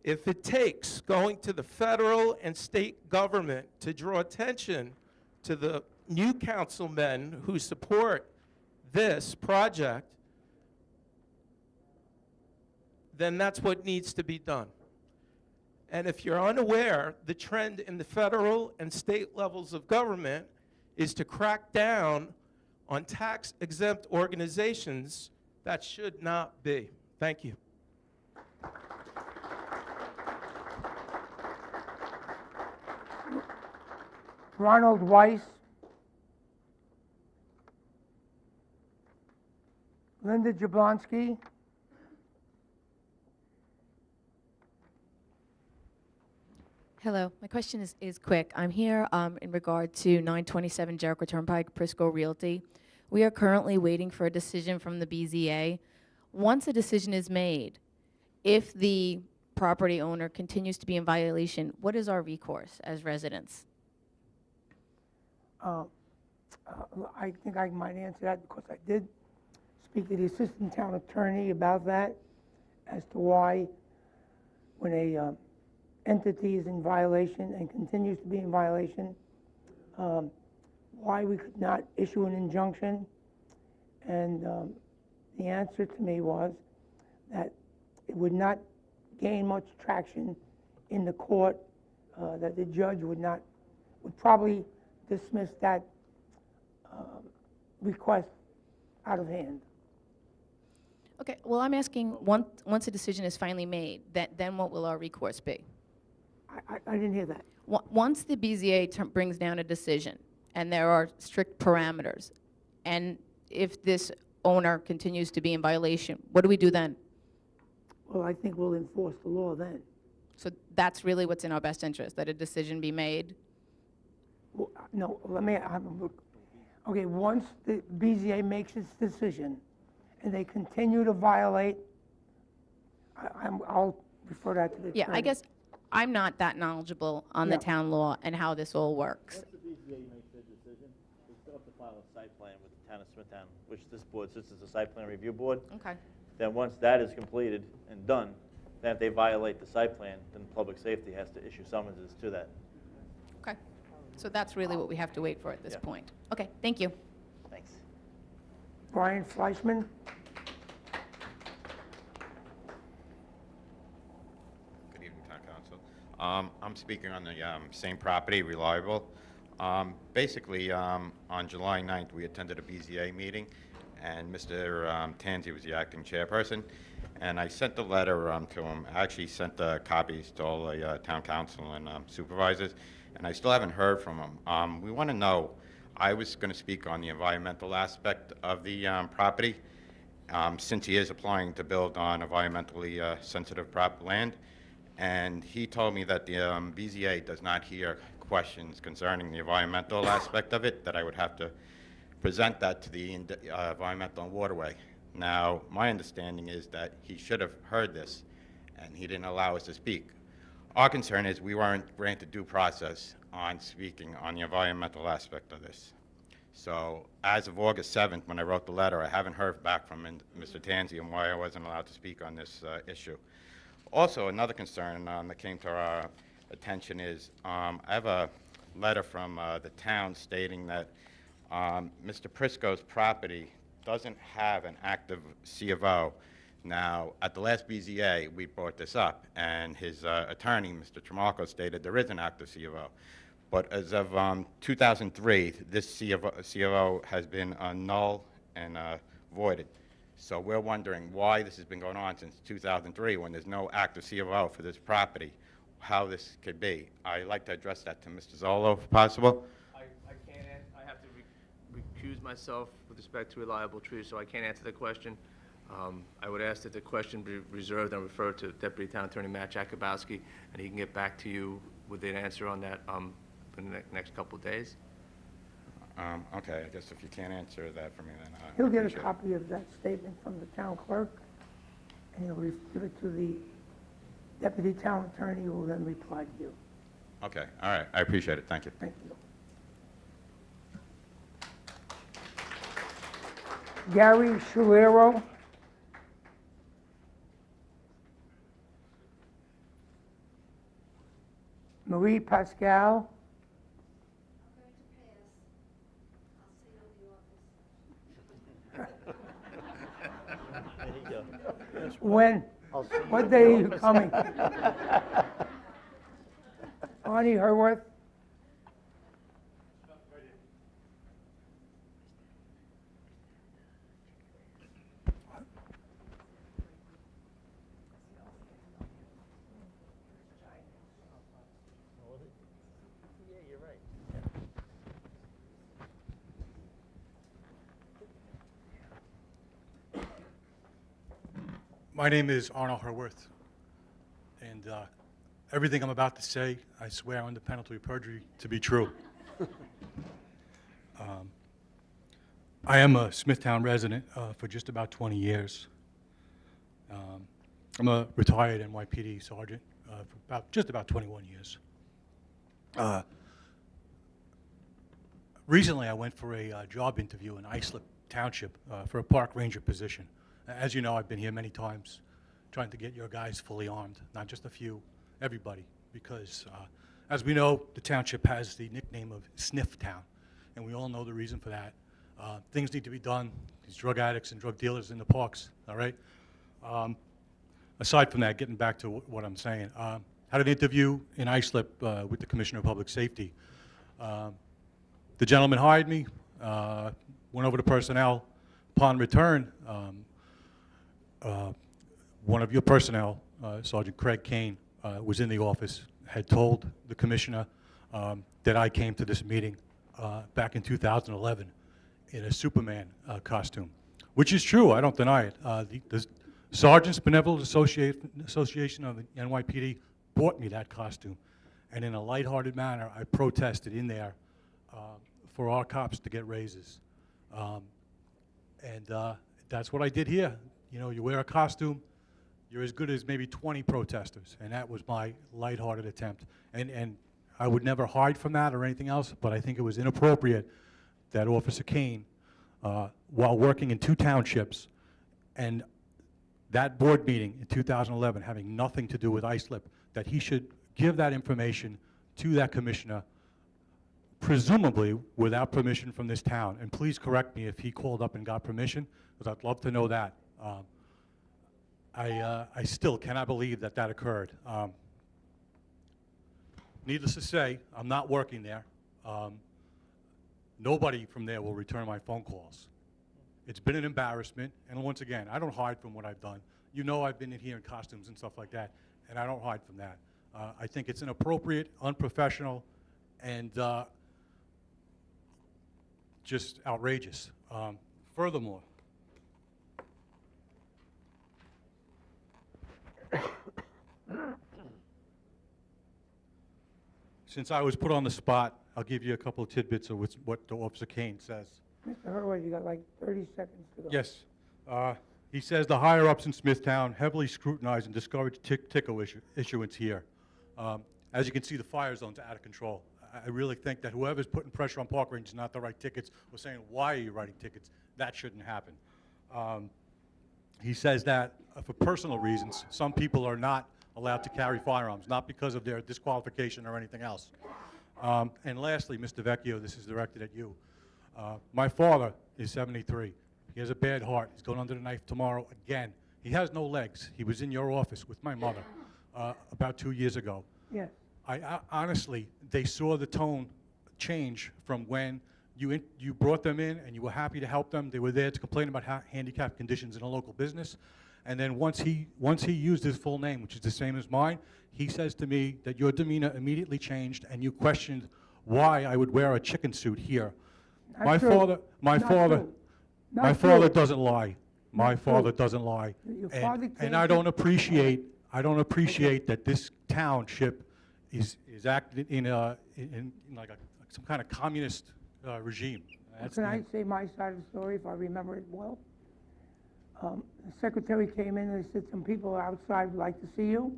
If it takes going to the federal and state government to draw attention to the new councilmen who support this project, then that's what needs to be done. And if you're unaware, the trend in the federal and state levels of government is to crack down on tax-exempt organizations. That should not be. Thank you. Ronald Weiss. Linda Jablonski. Hello, my question is quick. I'm here in regard to 927 Jericho Turnpike, Prisco Realty. We are currently waiting for a decision from the BZA. Once a decision is made, if the property owner continues to be in violation, what is our recourse as residents? I think I might answer that because I did speak to the assistant town attorney about that as to why when a entity is in violation and continues to be in violation, why we could not issue an injunction. And the answer to me was that it would not gain much traction in the court, that the judge would probably dismiss that request out of hand. Okay, well, I'm asking, once a decision is finally made, then what will our recourse be? I didn't hear that. Once the BZA brings down a decision, and there are strict parameters, and if this owner continues to be in violation, what do we do then? Well, I think we'll enforce the law then. So that's really what's in our best interest, that a decision be made? Well, no, okay, once the BZA makes its decision and they continue to violate, I'll refer that to the Yeah, attorney. I guess I'm not that knowledgeable on the town law and how this all works. Once the BZA makes their decision, they still have to file a site plan with the town of Smithtown, which this board sits as a site plan review board. Okay. Then once that is completed and done, then if they violate the site plan, then public safety has to issue summonses to that. Okay. So that's really what we have to wait for at this Yeah. point. Okay, thank you. Thanks. Brian Fleischman. Good evening, Town Council. I'm speaking on the same property, Reliable. Basically, on July 9th, we attended a BZA meeting, and Mr. Tanzi was the acting chairperson, and I sent the letter to him. I actually sent the copies to all the town council and supervisors, and I still haven't heard from him. We want to know, I was going to speak on the environmental aspect of the property, since he is applying to build on environmentally sensitive land. And he told me that the BZA does not hear questions concerning the environmental aspect of it, that I would have to present that to the environmental and waterway. Now, my understanding is that he should have heard this, and he didn't allow us to speak. Our concern is we weren't granted due process on speaking on the environmental aspect of this. So as of August 7th, when I wrote the letter, I haven't heard back from Mr. Tanzi on why I wasn't allowed to speak on this issue. Also, another concern that came to our attention is I have a letter from the town stating that Mr. Prisco's property doesn't have an active C of O. Now, at the last BZA, we brought this up, and his attorney, Mr. Tramarco, stated there is an active C of O. But as of 2003, this C of O has been null and voided. So we're wondering why this has been going on since 2003 when there's no active C of O for this property. how this could be. I'd like to address that to Mr. Zolo, if possible. I can't, I have to recuse myself with respect to reliable trees, so I can't answer the question. I would ask that the question be reserved and referred to Deputy Town Attorney Matt Jakubowski, and he can get back to you with an answer on that in the next couple of days. Okay, I guess if you can't answer that for me, then I He'll get a appreciate it. copy of that statement from the town clerk, and he'll give it to the deputy town attorney, who will then reply to you. Okay, all right, I appreciate it, thank you. Thank you. Gary Schulero. Marie Pascal. There you go. When? I'll see you What in day the are you office. coming? Arnie Herworth. Yeah, you're right. My name is Arnold Herworth, and everything I'm about to say, I swear under penalty of perjury to be true. I am a Smithtown resident for just about 20 years. I'm a retired NYPD sergeant for just about 21 years. Recently, I went for a job interview in Islip Township for a park ranger position. As you know, I've been here many times trying to get your guys fully armed, not just a few, everybody, because as we know, the township has the nickname of Smithtown, and we all know the reason for that. Things need to be done. These drug addicts and drug dealers in the parks, all right? Aside from that, getting back to what I'm saying, had an interview in Islip with the Commissioner of Public Safety. The gentleman hired me, went over to personnel. Upon return, one of your personnel, Sergeant Craig Kane, was in the office, had told the commissioner that I came to this meeting back in 2011 in a Superman costume, which is true. I don't deny it. The Sergeants Benevolent Association of the NYPD bought me that costume, and in a lighthearted manner, I protested in there for our cops to get raises. That's what I did here. You know, you wear a costume, you're as good as maybe 20 protesters, and that was my lighthearted attempt. And I would never hide from that or anything else, but I think it was inappropriate that Officer Kane, while working in 2 townships, and that board meeting in 2011 having nothing to do with Islip, that he should give that information to that commissioner, presumably without permission from this town. And please correct me if he called up and got permission, because I'd love to know that. I still cannot believe that that occurred. Needless to say, I'm not working there. Nobody from there will return my phone calls. It's been an embarrassment, and once again, I don't hide from what I've done. You know I've been in here in costumes and stuff like that, and I don't hide from that. I think it's inappropriate, unprofessional, and just outrageous. Furthermore, since I was put on the spot, I'll give you a couple of tidbits of what Officer Kane says. Mr. Hurwitz, you got like 30 seconds to go. Yes. He says the higher-ups in Smithtown heavily scrutinize and discourage ticket issuance here. As you can see, the fire zones are out of control. I really think that whoever's putting pressure on park rangers not to write tickets or saying, why are you writing tickets? That shouldn't happen. He says that for personal reasons, some people are not allowed to carry firearms, not because of their disqualification or anything else. And lastly, Mr. Vecchio, this is directed at you. My father is 73. He has a bad heart. He's going under the knife tomorrow again. He has no legs. He was in your office with my mother about 2 years ago. Yes. Honestly, they saw the tone change from when you brought them in and you were happy to help them. They were there to complain about handicapped conditions in a local business. And then once he used his full name, which is the same as mine, he says to me that your demeanor immediately changed and you questioned why I would wear a chicken suit here. Not My true. father, my Not father, true. my Not father true. doesn't lie. My Not father true. doesn't lie. Your father And came I to- don't appreciate that this township is acting in like some kind of communist regime. That's Can the- I say my side of the story if I remember it well? The secretary came in and said some people outside would like to see you.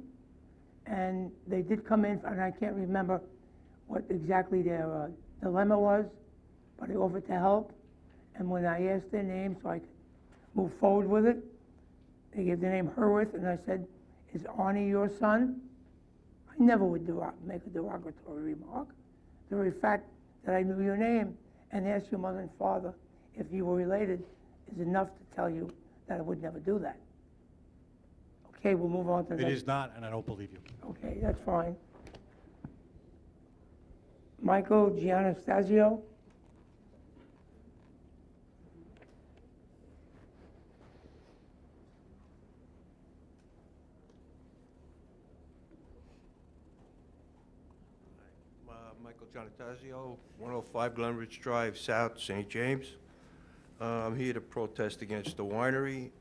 And they did come in, and I can't remember what exactly their dilemma was, but I offered to help. And when I asked their name so I could move forward with it, they gave the name Hurwitz, and I said, "Is Arnie your son?" I never would make a derogatory remark. The very fact that I knew your name and asked your mother and father if you were related is enough to tell you that I would never do that. Okay, we'll move on to the It next. is not, and I don't believe you. Okay, that's fine. Michael Gianastasio. Michael Giannatasio, 105 Glenridge Drive, South, St. James. I'm here to protest against the winery.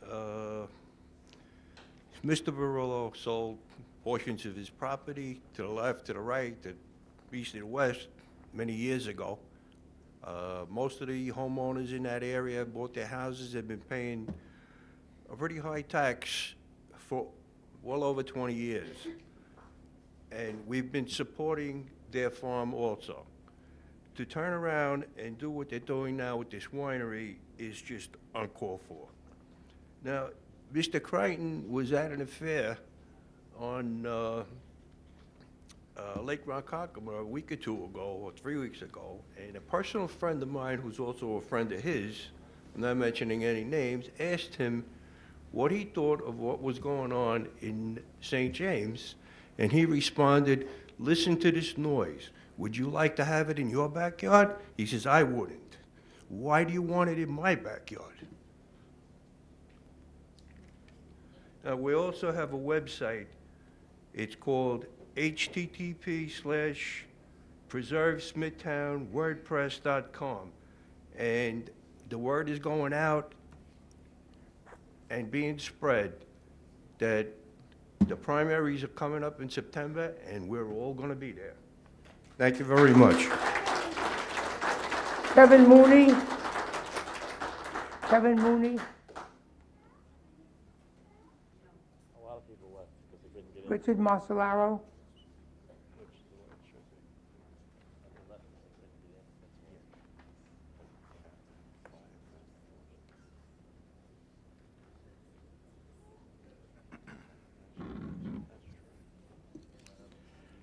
Mr. Barolo sold portions of his property to the left, to the right, to the east, to the west, many years ago. Most of the homeowners in that area bought their houses, have been paying a pretty high tax for well over 20 years. And we've been supporting their farm also. To turn around and do what they're doing now with this winery is just uncalled for. Now, Mr. Crichton was at an affair on Lake Ronkonkoma a week or two ago, or 3 weeks ago, and a personal friend of mine who's also a friend of his, I'm not mentioning any names, asked him what he thought of what was going on in St. James, and he responded, "Listen to this noise. Would you like to have it in your backyard?" He says, "I wouldn't." "Why do you want it in my backyard?" Now, we also have a website. It's called http://preservesmithtownwordpress.com. And the word is going out and being spread that the primaries are coming up in September, and we're all going to be there. Thank you very much. Kevin Mooney. Kevin Mooney. A lot of people left because they couldn't get in. Richard Marcellaro.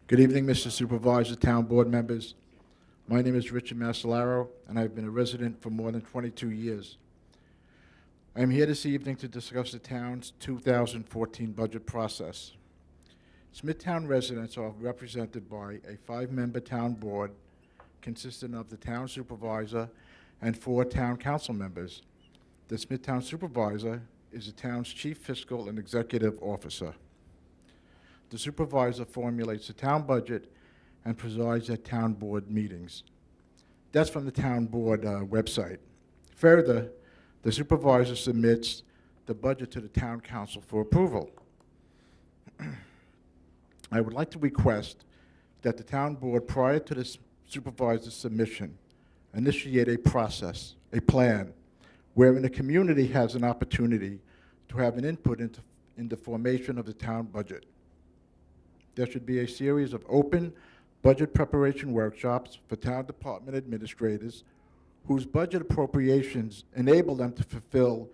Good evening, Mr. Supervisor, Town Board members. My name is Richard Massolaro, and I've been a resident for more than 22 years. I am here this evening to discuss the town's 2014 budget process. Smithtown residents are represented by a 5-member town board consisting of the town supervisor and 4 town council members. The Smithtown supervisor is the town's chief fiscal and executive officer. The supervisor formulates the town budget and presides at town board meetings. That's from the town board website. Further, the supervisor submits the budget to the town council for approval. I would like to request that the town board, prior to the supervisor's submission, initiate a process, a plan, wherein the community has an opportunity to have an input into the formation of the town budget. There should be a series of open budget preparation workshops for town department administrators whose budget appropriations enable them to fulfill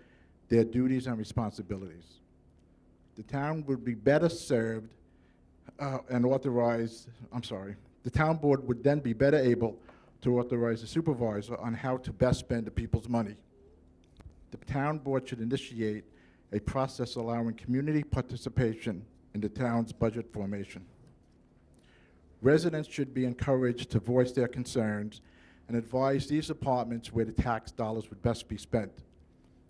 their duties and responsibilities. The town would be better served the town board would then be better able to authorize the supervisor on how to best spend the people's money. The town board should initiate a process allowing community participation in the town's budget formation. Residents should be encouraged to voice their concerns and advise these departments where the tax dollars would best be spent.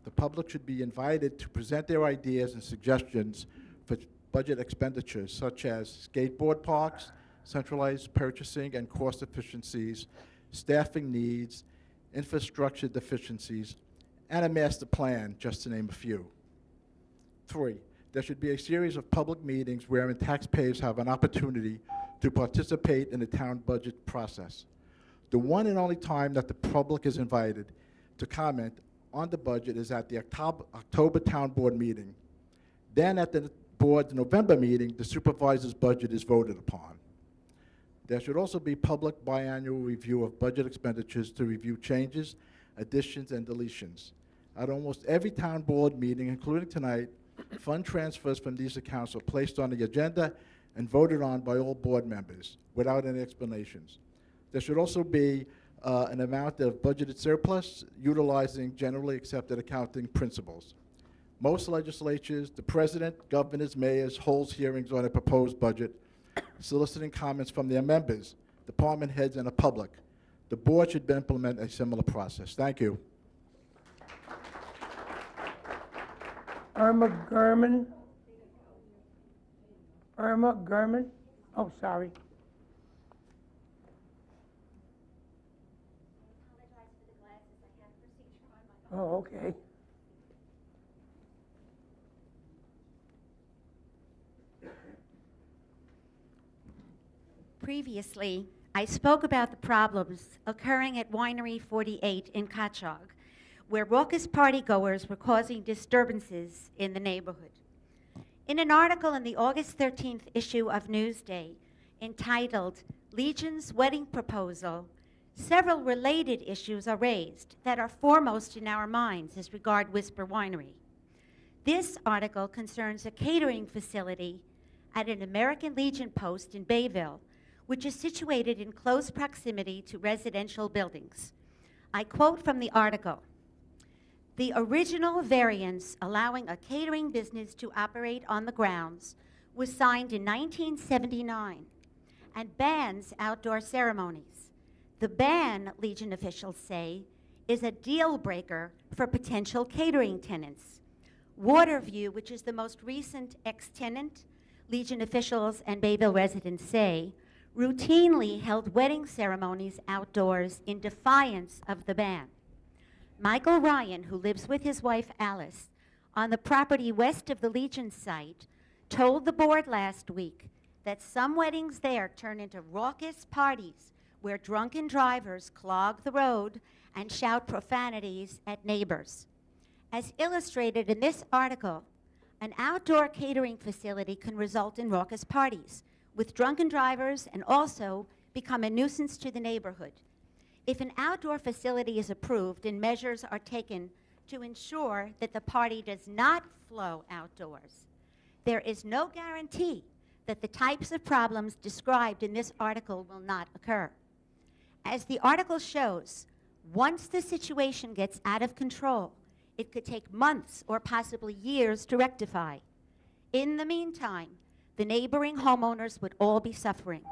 The public should be invited to present their ideas and suggestions for budget expenditures such as skateboard parks, centralized purchasing and cost efficiencies, staffing needs, infrastructure deficiencies, and a master plan, just to name a few. 3, there should be a series of public meetings wherein taxpayers have an opportunity to participate in the town budget process. The one and only time that the public is invited to comment on the budget is at the October Town Board meeting. Then at the board's November meeting, the supervisor's budget is voted upon. There should also be public biannual review of budget expenditures to review changes, additions, and deletions. At almost every town board meeting, including tonight, fund transfers from these accounts are placed on the agenda and voted on by all board members without any explanations. There should also be an amount of budgeted surplus utilizing generally accepted accounting principles. Most legislatures, the president, governors, mayors, holds hearings on a proposed budget, soliciting comments from their members, department heads, and the public. The board should implement a similar process. Thank you. Irma Gurman. Irma Gurman. Oh, sorry. Oh, okay. Previously, I spoke about the problems occurring at Winery 48 in Catchog, where raucous partygoers were causing disturbances in the neighborhood. In an article in the August 13th issue of Newsday entitled Legion's Wedding Proposal, several related issues are raised that are foremost in our minds as regard Whisper Winery. This article concerns a catering facility at an American Legion post in Bayville, which is situated in close proximity to residential buildings. I quote from the article, "The original variance allowing a catering business to operate on the grounds was signed in 1979 and bans outdoor ceremonies. The ban, Legion officials say, is a deal breaker for potential catering tenants. Waterview, which is the most recent ex-tenant, Legion officials and Bayville residents say, routinely held wedding ceremonies outdoors in defiance of the ban. Michael Ryan, who lives with his wife Alice on the property west of the Legion site, told the board last week that some weddings there turn into raucous parties where drunken drivers clog the road and shout profanities at neighbors. As illustrated in this article, an outdoor catering facility can result in raucous parties with drunken drivers and also become a nuisance to the neighborhood. If an outdoor facility is approved and measures are taken to ensure that the party does not flow outdoors, there is no guarantee that the types of problems described in this article will not occur. As the article shows, once the situation gets out of control, it could take months or possibly years to rectify. In the meantime, the neighboring homeowners would all be suffering.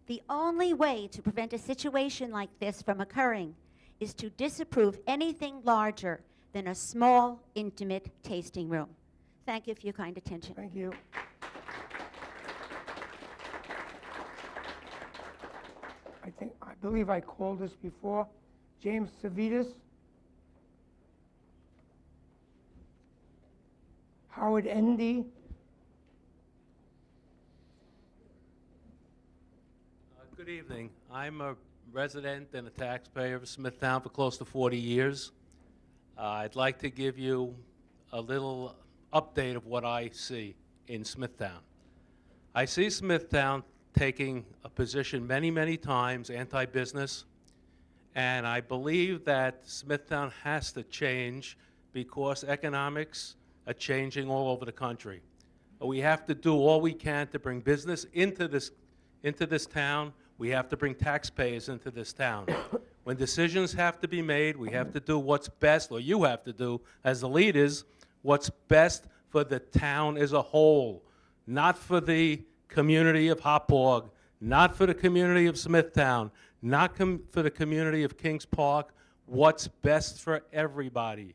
The only way to prevent a situation like this from occurring is to disapprove anything larger than a small, intimate tasting room. Thank you for your kind attention. Thank you. I believe I called this before. James Savitas. Howard Endy. Good evening. I'm a resident and a taxpayer of Smithtown for close to 40 years. I'd like to give you a little update of what I see in Smithtown. I see Smithtown taking a position many, many times anti-business, and I believe that Smithtown has to change because economics are changing all over the country. We have to do all we can to bring business into this town. We have to bring taxpayers into this town. When decisions have to be made, we have to do what's best, or you have to do as the leaders, what's best for the town as a whole, not for the community of Hauppauge, not for the community of Smithtown, not for the community of Kings Park, what's best for everybody.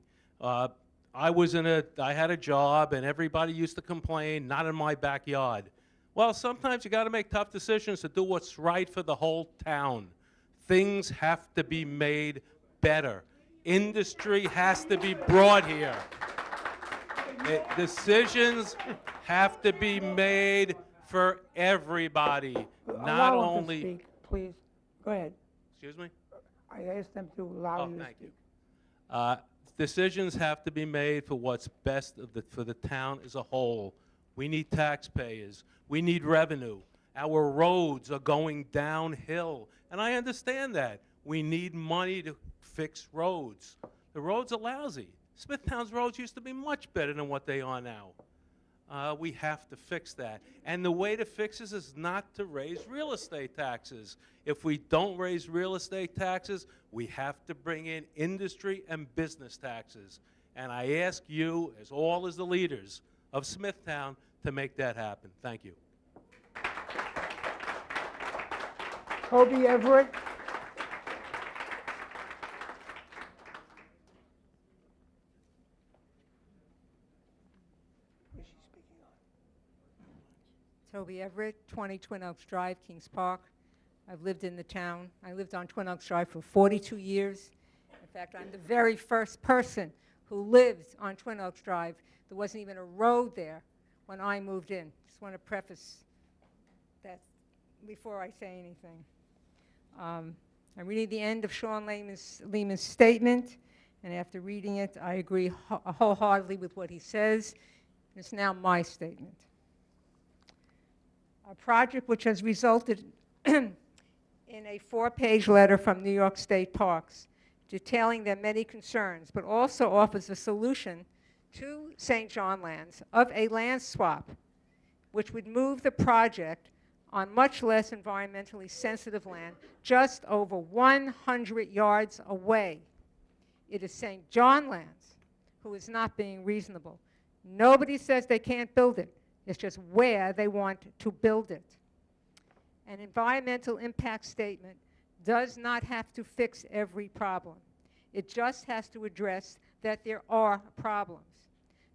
I had a job, and everybody used to complain, not in my backyard. Well, sometimes you got to make tough decisions to do what's right for the whole town. Things have to be made better. Industry has to be brought here. Decisions have to be made for everybody, not Allow him to only. speak, please. Go ahead. Excuse me? I asked them to allow you to Thank speak. you. Decisions have to be made for what's best for the town as a whole. We need taxpayers. We need revenue. Our roads are going downhill, and I understand that. We need money to fix roads. The roads are lousy. Smithtown's roads used to be much better than what they are now. We have to fix that. And the way to fix this is not to raise real estate taxes. If we don't raise real estate taxes, we have to bring in industry and business taxes. And I ask you, as the leaders of Smithtown, to make that happen. Thank you. Toby Everett. Toby Everett, 20 Twin Oaks Drive, Kings Park. I've lived in the town. I lived on Twin Oaks Drive for 42 years. In fact, I'm the very first person who lived on Twin Oaks Drive. There wasn't even a road there when I moved in. Just want to preface that before I say anything. I'm reading the end of Sean Lehman's statement, and after reading it, I agree wholeheartedly with what he says. It's now my statement. A project which has resulted in a 4-page letter from New York State Parks detailing their many concerns, but also offers a solution to St. John Lands of a land swap, which would move the project on much less environmentally sensitive land, just over 100 yards away. It is St. John Lands who is not being reasonable. Nobody says they can't build it. It's just where they want to build it. An environmental impact statement does not have to fix every problem. It just has to address that there are problems.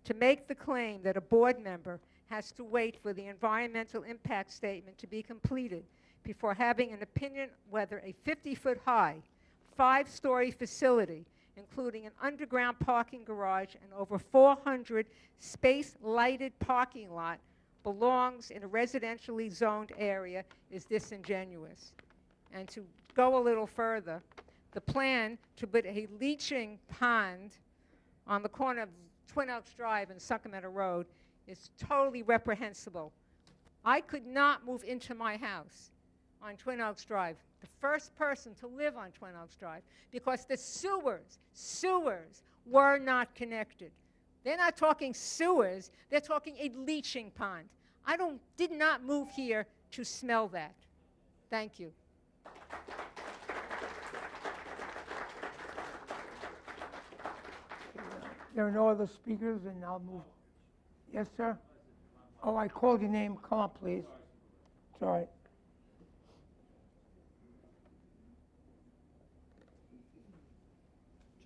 To make the claim that a board member has to wait for the environmental impact statement to be completed before having an opinion whether a 50-foot high, 5-story facility, including an underground parking garage and over 400 space-lighted parking lot, belongs in a residentially zoned area is disingenuous. And to go a little further, the plan to put a leaching pond on the corner of Twin Oaks Drive and Sacramento Road is totally reprehensible. I could not move into my house on Twin Oaks Drive, the first person to live on Twin Oaks Drive, because the sewers were not connected. They're not talking sewers, they're talking a leaching pond. Did not move here to smell that. Thank you. There are no other speakers, and I'll move. Yes, sir? Oh, I called your name. Come up, please. It's all right.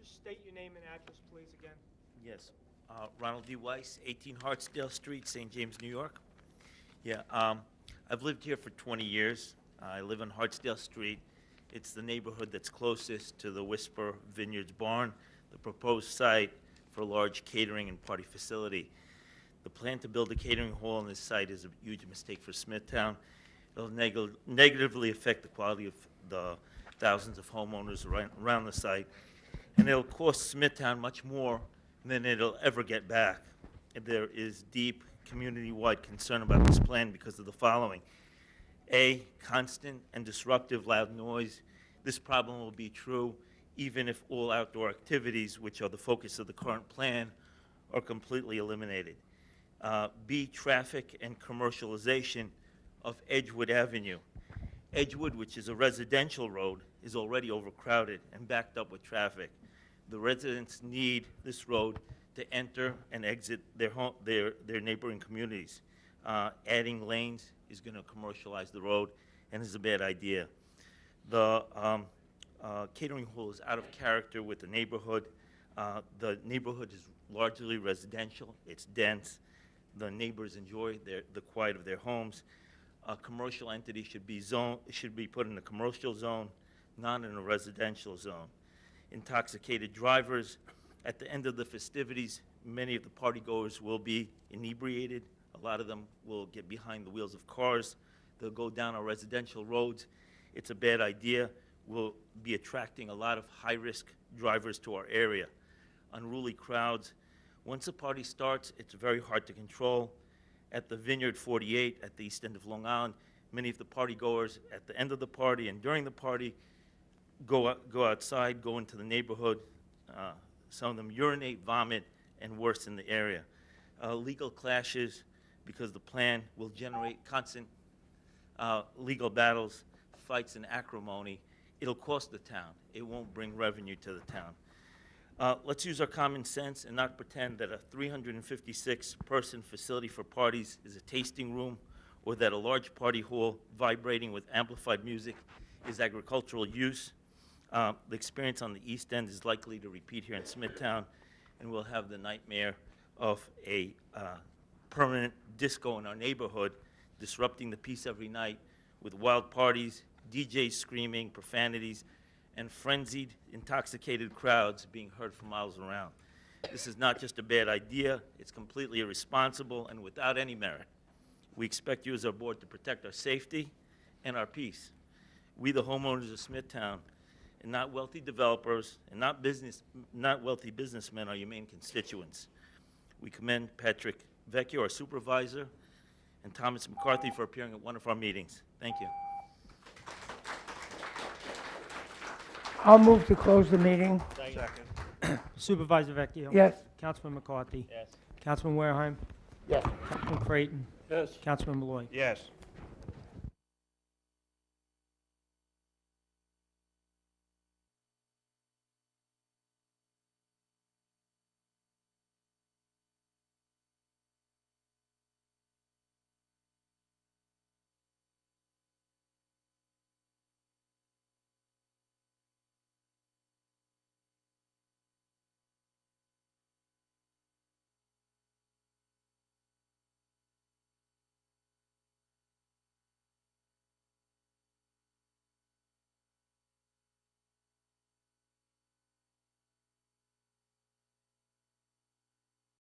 Just state your name and address, please, again. Yes. Ronald D. Weiss, 18 Hartsdale Street, St. James, New York. Yeah, I've lived here for 20 years. I live on Hartsdale Street. It's the neighborhood that's closest to the Whisper Vineyards barn, the proposed site for a large catering and party facility. The plan to build a catering hall on this site is a huge mistake for Smithtown. It'll negatively affect the quality of the thousands of homeowners around the site, and it'll cost Smithtown much more than it'll ever get back. And there is deep community-wide concern about this plan because of the following. A, constant and disruptive loud noise. This problem will be true even if all outdoor activities, which are the focus of the current plan, are completely eliminated. B, traffic and commercialization of Edgewood Avenue. Edgewood, which is a residential road, is already overcrowded and backed up with traffic. The residents need this road to enter and exit their neighboring communities. Adding lanes is going to commercialize the road and is a bad idea. The catering hall is out of character with the neighborhood. The neighborhood is largely residential. It's dense. The neighbors enjoy the quiet of their homes. A commercial entity should be put in a commercial zone, not in a residential zone. Intoxicated drivers. At the end of the festivities, many of the partygoers will be inebriated. A lot of them will get behind the wheels of cars. They'll go down our residential roads. It's a bad idea. We'll be attracting a lot of high-risk drivers to our area. Unruly crowds. Once a party starts, it's very hard to control. At the Vineyard 48 at the east end of Long Island, many of the partygoers at the end of the party and during the party go outside, go into the neighborhood. Some of them urinate, vomit, and worse in the area. Legal clashes, because the plan will generate constant legal battles, fights, and acrimony. It'll cost the town. It won't bring revenue to the town. Let's use our common sense and not pretend that a 356-person facility for parties is a tasting room, or that a large party hall vibrating with amplified music is agricultural use. The experience on the East End is likely to repeat here in Smithtown, and we'll have the nightmare of a permanent disco in our neighborhood, disrupting the peace every night with wild parties, DJs screaming profanities, and frenzied, intoxicated crowds being heard for miles around. This is not just a bad idea, it's completely irresponsible and without any merit. We expect you as our board to protect our safety and our peace. We, the homeowners of Smithtown, and not wealthy developers and not wealthy businessmen, are your main constituents. We commend Patrick Vecchio, our supervisor, and Thomas McCarthy for appearing at one of our meetings. Thank you. I'll move to close the meeting. Second. Supervisor Vecchio. Yes. Councilman McCarthy. Yes. Councilman Wareheim. Yes. Councilman Creighton. Yes. Councilman Malloy. Yes.